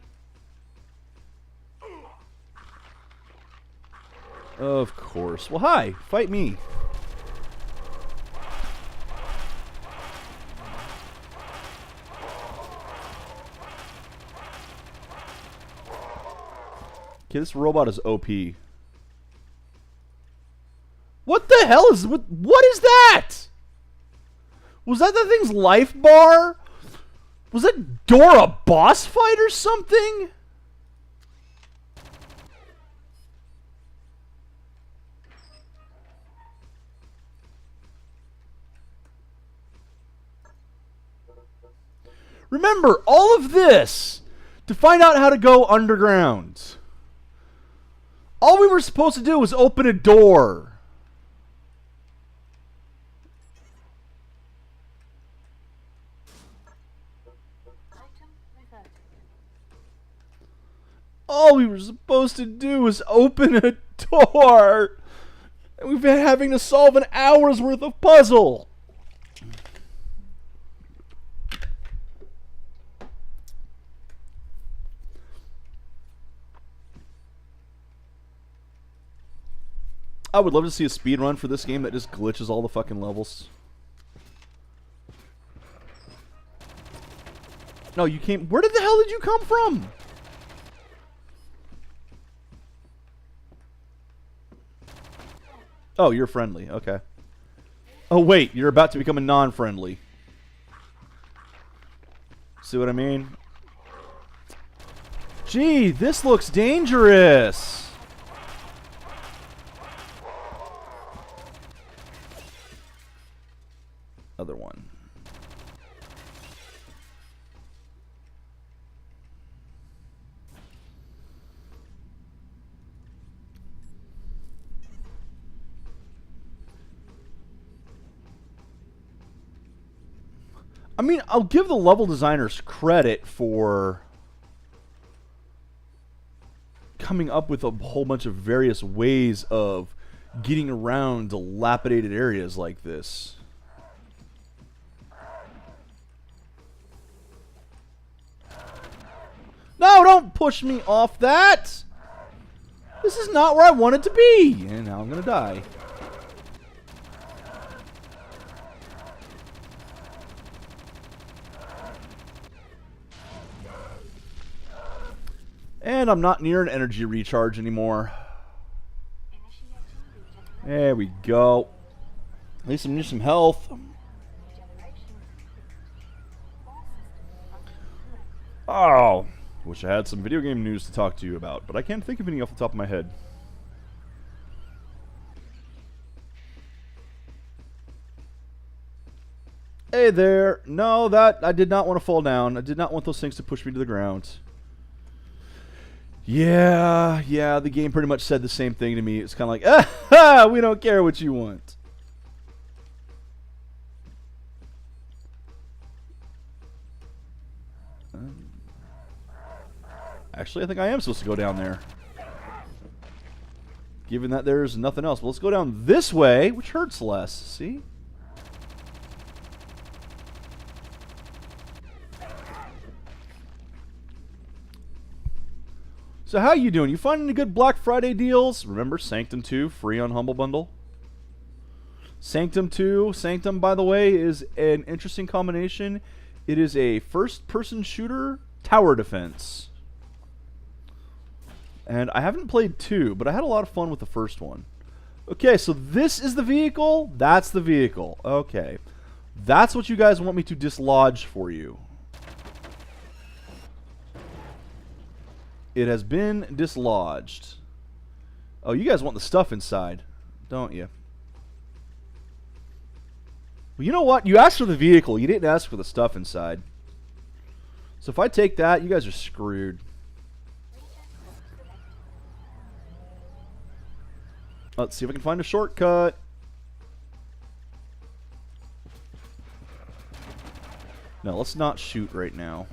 Of course. Well, hi. Fight me. Okay, this robot is OP. What the hell is... What is that? Was that the thing's life bar? Was that door a boss fight or something? Remember, all of this to find out how to go underground. All we were supposed to do was open a door. Item reverted. All we were supposed to do was open a door. And we've been having to solve an hour's worth of puzzle. I would love to see a speed run for this game that just glitches all the fucking levels. No, you came... Where the hell did you come from? Oh, you're friendly. Okay. Oh, wait. You're about to become a non-friendly. See what I mean? Gee, this looks dangerous. Other one. I mean, I'll give the level designers credit for coming up with a whole bunch of various ways of getting around dilapidated areas like this. No, don't push me off that! This is not where I wanted to be! And now I'm gonna die. And I'm not near an energy recharge anymore. There we go. At least I'm near some health. Oh, wish I had some video game news to talk to you about, but I can't think of any off the top of my head. Hey there. No, I did not want to fall down. I did not want those things to push me to the ground. Yeah, the game pretty much said the same thing to me. It's kind of like, ah, we don't care what you want. Actually, I think I am supposed to go down there. Given that there's nothing else. Well, let's go down this way, which hurts less. See? So how you doing? You finding any good Black Friday deals? Remember, Sanctum 2, free on Humble Bundle. Sanctum 2. Sanctum, by the way, is an interesting combination. It is a first-person shooter tower defense. And I haven't played 2, but I had a lot of fun with the first one. Okay, so this is the vehicle. That's the vehicle. Okay. That's what you guys want me to dislodge for you. It has been dislodged. Oh, you guys want the stuff inside, don't you? Well, you know what? You asked for the vehicle. You didn't ask for the stuff inside. So if I take that, you guys are screwed. Let's see if I can find a shortcut. No, let's not shoot right now.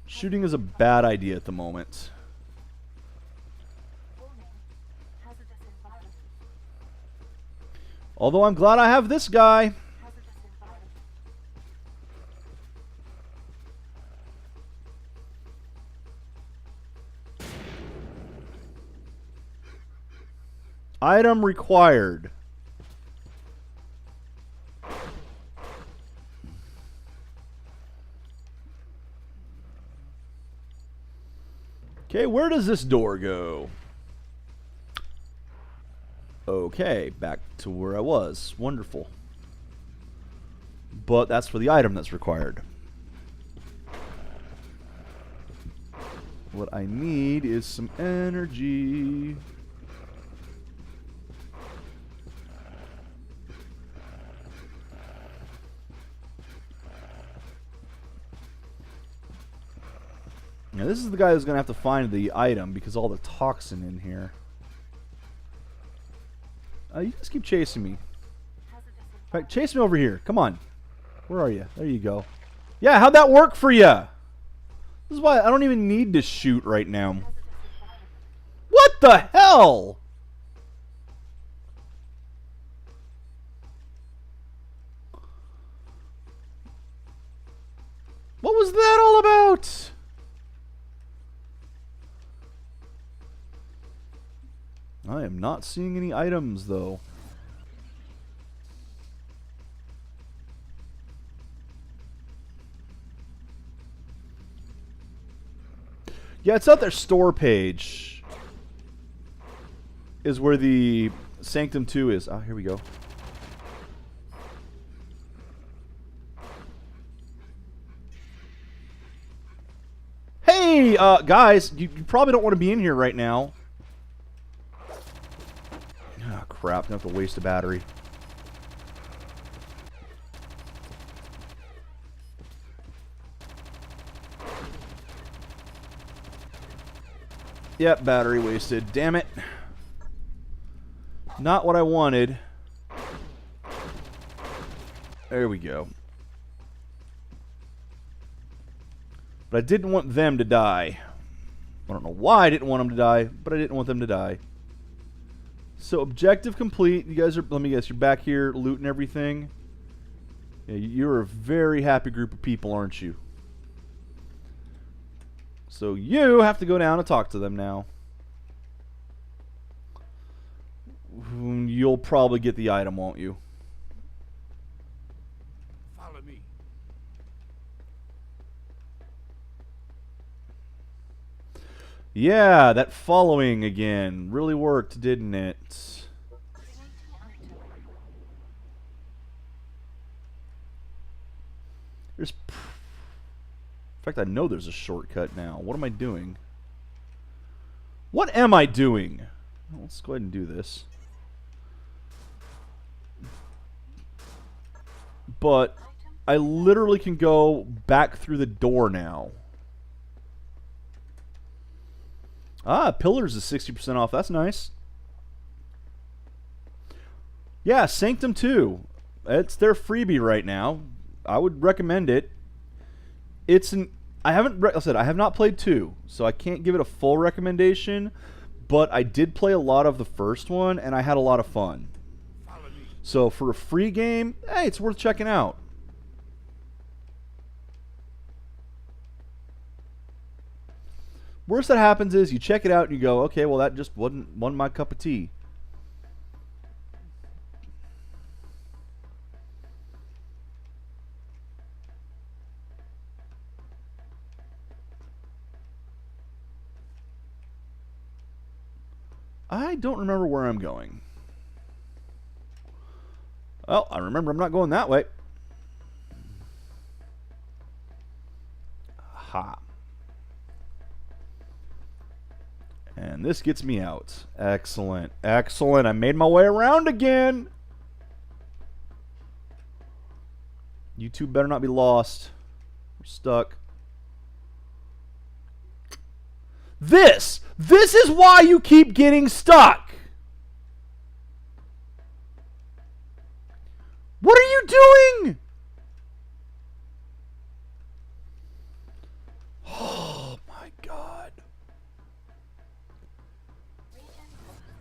Shooting is a bad idea at the moment. Although I'm glad I have this guy. Item required. Okay, where does this door go? Okay, back to where I was. Wonderful. But that's for the item that's required. What I need is some energy. Now this is the guy who's going to have to find the item because all the toxin in here. You just keep chasing me. In fact, chase me over here. Come on. Where are you? There you go. Yeah, how'd that work for you? This is why I don't even need to shoot right now. What the hell? What was that all about? I am not seeing any items, though. Yeah, it's not their store page. Is where the Sanctum 2 is. Ah, here we go. Hey, guys, you probably don't want to be in here right now. Ah, crap, I have to waste a battery. Yep, battery wasted. Damn it. Not what I wanted. There we go. But I didn't want them to die. I don't know why I didn't want them to die, but I didn't want them to die. So objective complete. You guys are, let me guess, you're back here looting everything. Yeah, you're a very happy group of people, aren't you? So you have to go down and talk to them now. You'll probably get the item, won't you? Follow me. Yeah, that following again really worked, didn't it? There's... In fact, I know there's a shortcut now. What am I doing? What am I doing? Let's go ahead and do this. But I literally can go back through the door now. Ah, Pillars is 60% off. That's nice. Yeah, Sanctum 2. It's their freebie right now. I would recommend it. It's an... I have not played 2, so I can't give it a full recommendation, but I did play a lot of the first one, and I had a lot of fun. So for a free game, hey, it's worth checking out. Worst that happens is you check it out and you go, okay, well that just wasn't my cup of tea. I don't remember where I'm going. Well, I remember I'm not going that way. Ha. And this gets me out. Excellent. Excellent. I made my way around again. You two better not be lost. We're stuck. This is why you keep getting stuck. What are you doing? Oh my God.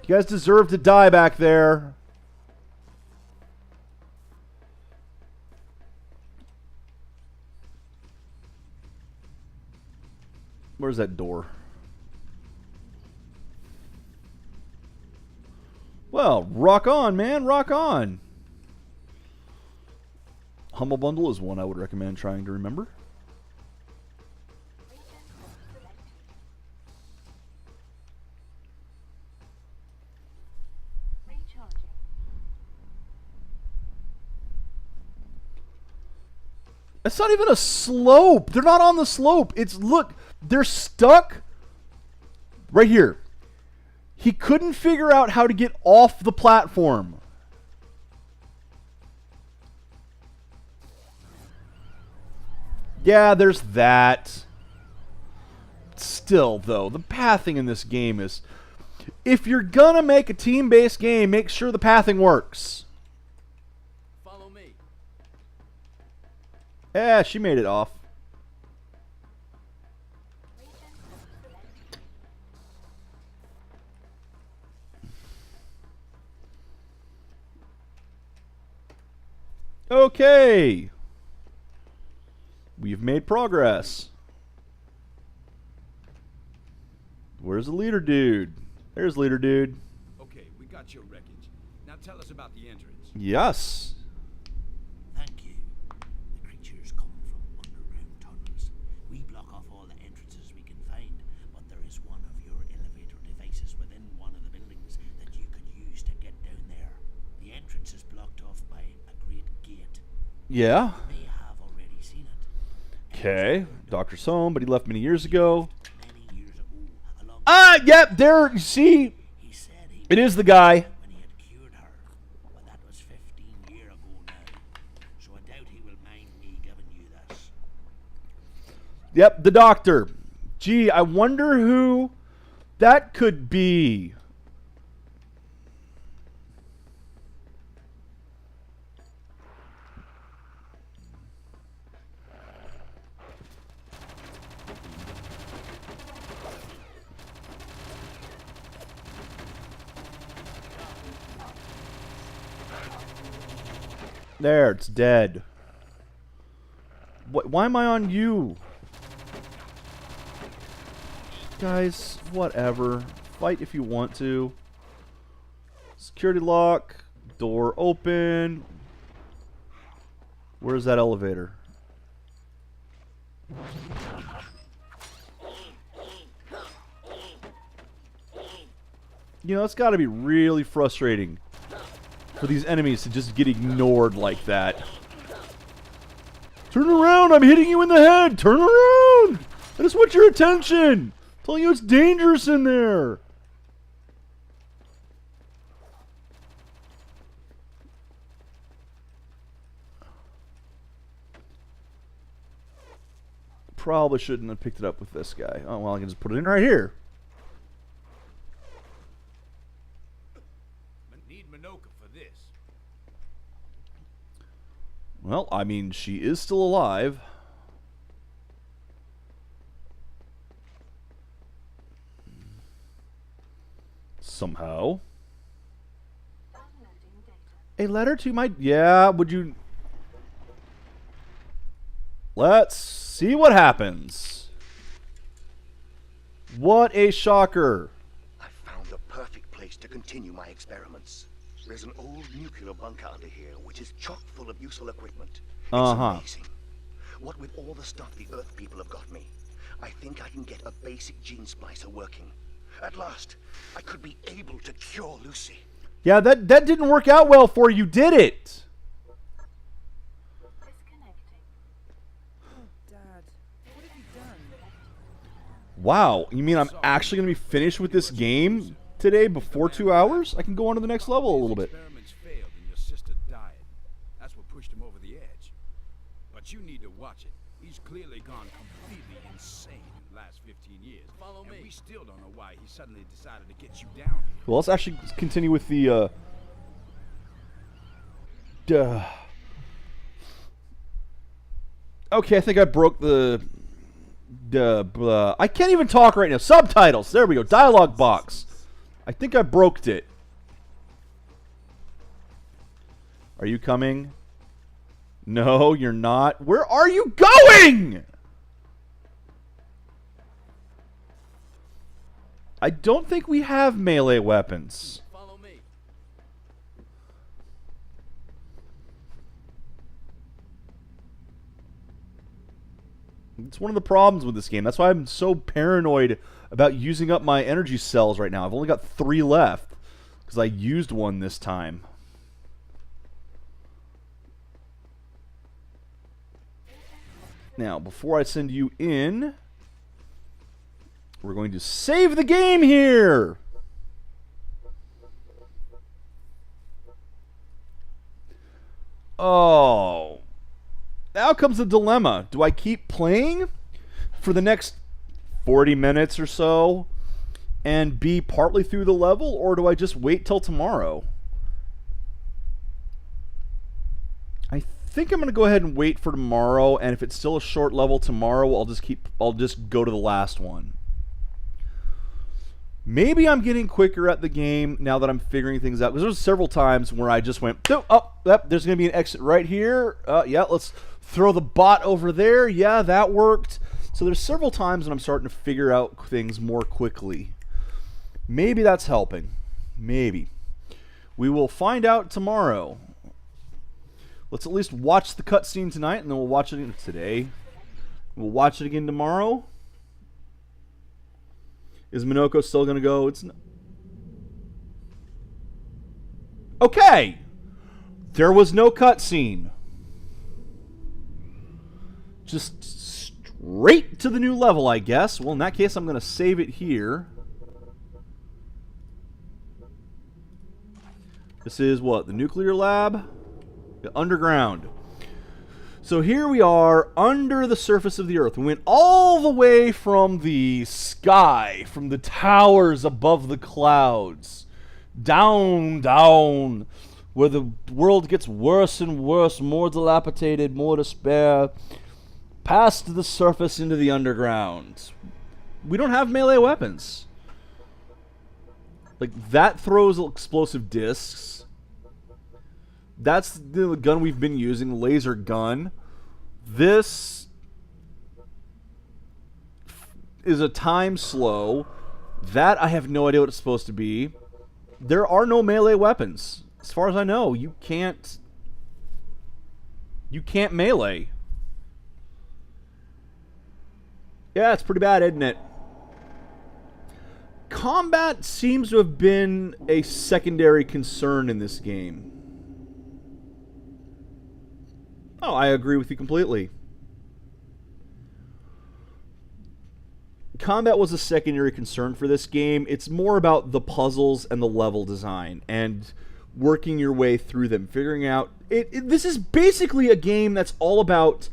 You guys deserve to die back there. Where's that door? Well, rock on, man. Rock on. Humble Bundle is one I would recommend trying to remember. Recharging. It's not even a slope. They're not on the slope. It's, look, they're stuck right here. He couldn't figure out how to get off the platform. Yeah, there's that. Still, though, the pathing in this game is... If you're gonna make a team-based game, make sure the pathing works. Follow me. Yeah, she made it off. Okay. We've made progress. Where's the leader dude? There's leader dude. Okay, we got your wreckage. Now tell us about the entrance. Yes. Thank you. The creatures come from underground tunnels. We block off all the entrances we can find, but there is one of your elevator devices within one of the buildings that you could use to get down there. The entrance is blocked off by a great gate. Yeah. You may have already seen it. Okay. Doctor's home, but he left many years ago. Many years ago, along Yep, there, you see, he said he it is the guy. when he had cured her, but that was 15 years ago now. So I doubt he will mind me giving you this. Yep, the doctor. Gee, I wonder who that could be. There, it's dead. Why am I on you? Guys, whatever. Fight if you want to. Security lock. Door open. Where's that elevator? You know, it's got to be really frustrating for these enemies to just get ignored like that. Turn around! I'm hitting you in the head! Turn around! I just want your attention! I'm telling you it's dangerous in there! Probably shouldn't have picked it up with this guy. Oh, well, I can just put it in right here. Need Minoka for this. Well, I mean, she is still alive. Somehow. Downloading data. A letter to my... Yeah, would you... Let's see what happens. What a shocker. I found the perfect place to continue my experiments. There's an old nuclear bunker under here, which is chock full of useful equipment. It's amazing. What with all the stuff the Earth people have got me, I think I can get a basic gene splicer working. At last, I could be able to cure Lucy. Yeah, that didn't work out well for you, did it? Disconnecting. Dad, what have you done? Wow, you mean I'm actually going to be finished with this game today before 2 hours? I can go on to the next level a little bit. Experiments failed and your sister died. That's what pushed him over the edge. But you need to watch it. He's clearly gone completely insane in the last 15 years. Follow me. And we still don't know why he suddenly decided to get you down here. Well, let's actually continue with the, Okay, I think I broke the... I can't even talk right now. Subtitles. There we go. Dialogue box. I think I broke it. Are you coming? No, you're not. Where are you going? I don't think we have melee weapons. Follow me. It's one of the problems with this game. That's why I'm so paranoid about using up my energy cells right now. I've only got 3 left because I used one this time. Now, before I send you in, we're going to save the game here. Oh. Now comes the dilemma. Do I keep playing for the next 40 minutes or so and be partly through the level, or do I just wait till tomorrow? I think I'm going to go ahead and wait for tomorrow, and if it's still a short level tomorrow, I'll just go to the last one. Maybe I'm getting quicker at the game now that I'm figuring things out. Because there's several times where I just went, oh, yep, there's going to be an exit right here. Yeah, let's throw the bot over there. Yeah, that worked. So there's several times when I'm starting to figure out things more quickly. Maybe that's helping. Maybe. We will find out tomorrow. Let's at least watch the cutscene tonight, and then we'll watch it again today. We'll watch it again tomorrow. Is Minoko still going to go? It's not. Okay. There was no cutscene. Just straight to the new level, I guess. Well, in that case, I'm going to save it here. This is what? The nuclear lab? The underground. So here we are under the surface of the Earth. We went all the way from the sky, from the towers above the clouds, down, down, where the world gets worse and worse, more dilapidated, more despair, past the surface into the underground. We don't have melee weapons. Like, that throws explosive discs. That's the gun we've been using, the laser gun. This is a time slow. That I have no idea what it's supposed to be. There are no melee weapons. As far as I know, you can't melee. Yeah, it's pretty bad, isn't it? Combat seems to have been a secondary concern in this game. Oh, I agree with you completely. Combat was a secondary concern for this game. It's more about the puzzles and the level design and working your way through them, figuring out... This is basically a game that's all about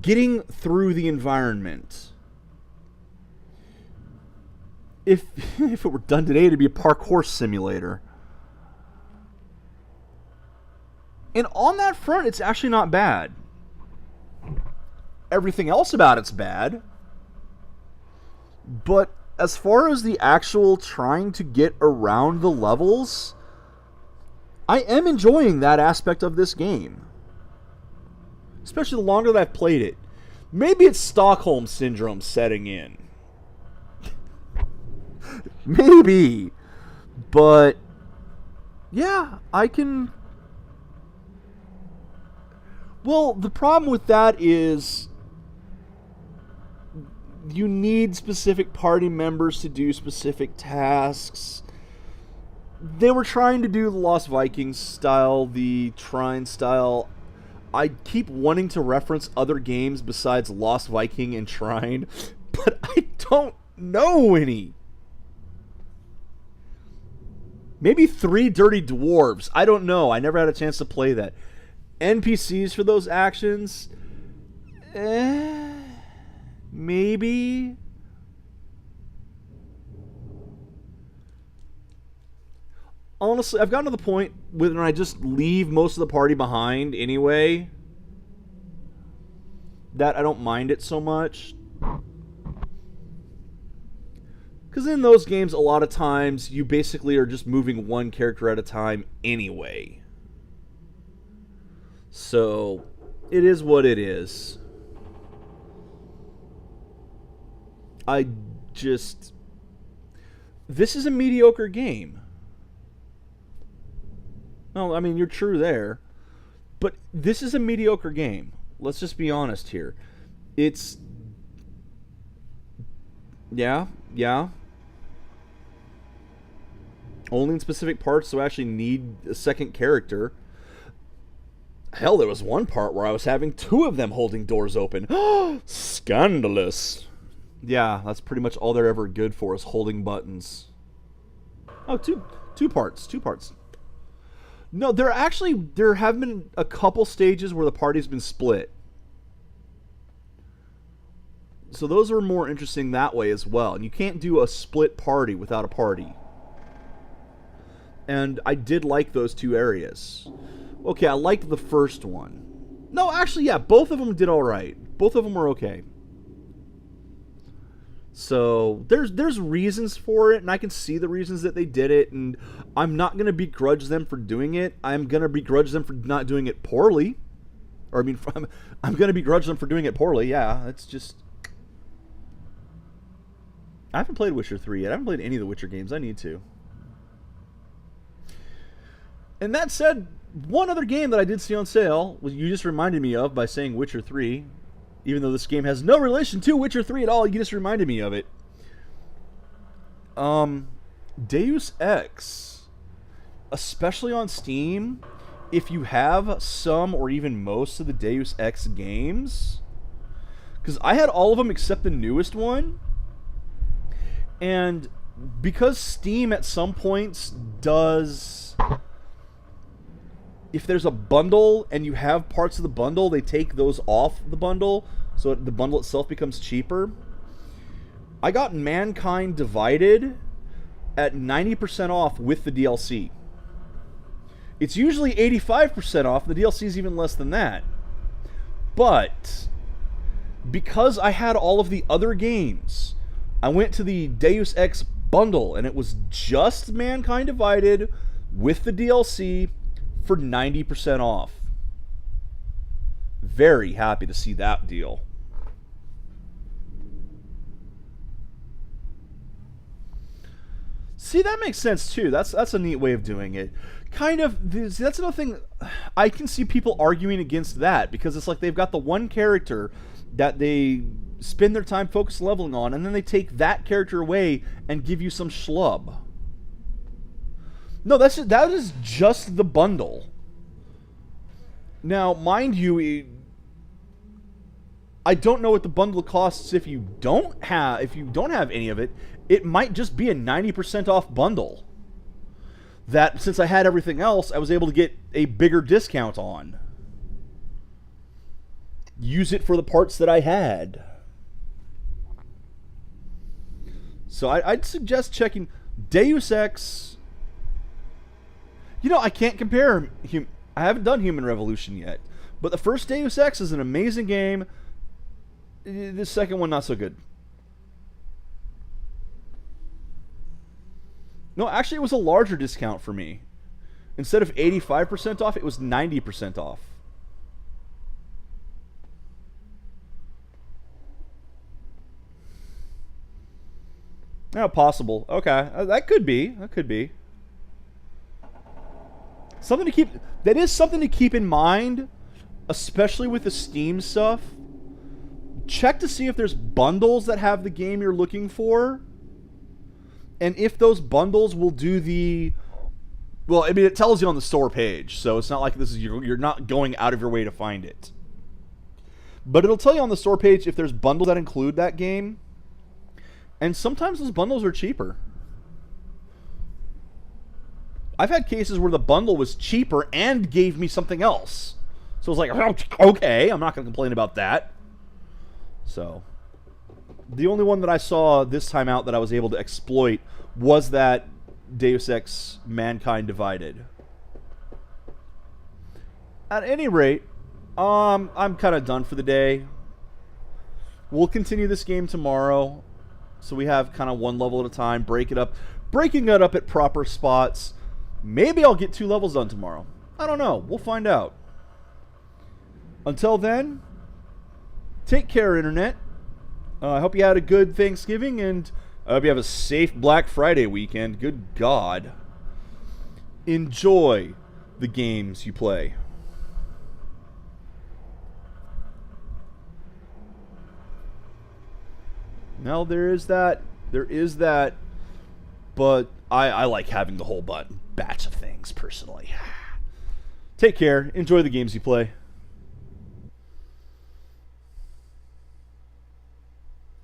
getting through the environment. If it were done today, it'd be a parkour simulator. And on that front, it's actually not bad. Everything else about it's bad. But as far as the actual trying to get around the levels, I am enjoying that aspect of this game. Especially the longer that I've played it. Maybe it's Stockholm Syndrome setting in. Maybe. But, yeah, I can... Well, the problem with that is you need specific party members to do specific tasks. They were trying to do the Lost Vikings style, the Trine style. I keep wanting to reference other games besides Lost Viking and Trine, but I don't know any. Maybe 3 Dirty Dwarves. I don't know. I never had a chance to play that. NPCs for those actions? Maybe. Honestly, I've gotten to the point when I just leave most of the party behind anyway, that I don't mind it so much. Because in those games, a lot of times, you basically are just moving one character at a time anyway. So, it is what it is. This is a mediocre game. No, I mean, you're true there. But this is a mediocre game. Let's just be honest here. It's Yeah, yeah. Only in specific parts, so I actually need a second character. Hell, there was one part where I was having two of them holding doors open. Scandalous. Yeah, that's pretty much all they're ever good for is holding buttons. Oh, two parts. No, there have been a couple stages where the party's been split. So those are more interesting that way as well. And you can't do a split party without a party. And I did like those two areas. Okay, I liked the first one. No, actually, yeah, both of them did all right. Both of them were okay. So there's reasons for it, and I can see the reasons that they did it, and I'm not going to begrudge them for doing it. I'm going to begrudge them for not doing it poorly. Or, I mean, I'm going to begrudge them for doing it poorly, yeah. It's just... I haven't played Witcher 3 yet. I haven't played any of the Witcher games. I need to. And that said, one other game that I did see on sale, you just reminded me of by saying Witcher 3. Even though this game has no relation to Witcher 3 at all, you just reminded me of it. Deus Ex. Especially on Steam, if you have some or even most of the Deus Ex games. Because I had all of them except the newest one. And because Steam at some points does... If there's a bundle and you have parts of the bundle, they take those off the bundle, so the bundle itself becomes cheaper. I got Mankind Divided at 90% off with the DLC. It's usually 85% off, the DLC is even less than that. But, because I had all of the other games, I went to the Deus Ex bundle, and it was just Mankind Divided with the DLC, for 90% off. Very happy to see that deal. See, that makes sense too. That's a neat way of doing it. Kind of, that's another thing. I can see people arguing against that because it's like they've got the one character that they spend their time focus leveling on, and then they take that character away and give you some schlub. No, that is just the bundle. Now, mind you, I don't know what the bundle costs if you don't have any of it. It might just be a 90% off bundle. That since I had everything else, I was able to get a bigger discount on. Use it for the parts that I had. So I'd suggest checking Deus Ex. You know, I can't compare. I haven't done Human Revolution yet. But the first Deus Ex is an amazing game. The second one, not so good. No, actually, it was a larger discount for me. Instead of 85% off, it was 90% off. Yeah, possible. Okay, that could be. That could be. Something to keep. That is something to keep in mind, especially with the Steam stuff. Check to see if there's bundles that have the game you're looking for, and if those bundles will do the. Well, I mean, it tells you on the store page, so it's not like this is you're not going out of your way to find it. But it'll tell you on the store page if there's bundles that include that game, and sometimes those bundles are cheaper. I've had cases where the bundle was cheaper and gave me something else. So I was like, okay, I'm not going to complain about that. So, the only one that I saw this time out that I was able to exploit was that Deus Ex Mankind Divided. At any rate, I'm kind of done for the day. We'll continue this game tomorrow. So we have kind of one level at a time, breaking it up at proper spots. Maybe I'll get 2 levels done tomorrow. I don't know. We'll find out. Until then, take care, Internet. I hope you had a good Thanksgiving, and I hope you have a safe Black Friday weekend. Good God. Enjoy the games you play. Now there is that. There is that. But I like having the whole batch of things, personally. Take care. Enjoy the games you play.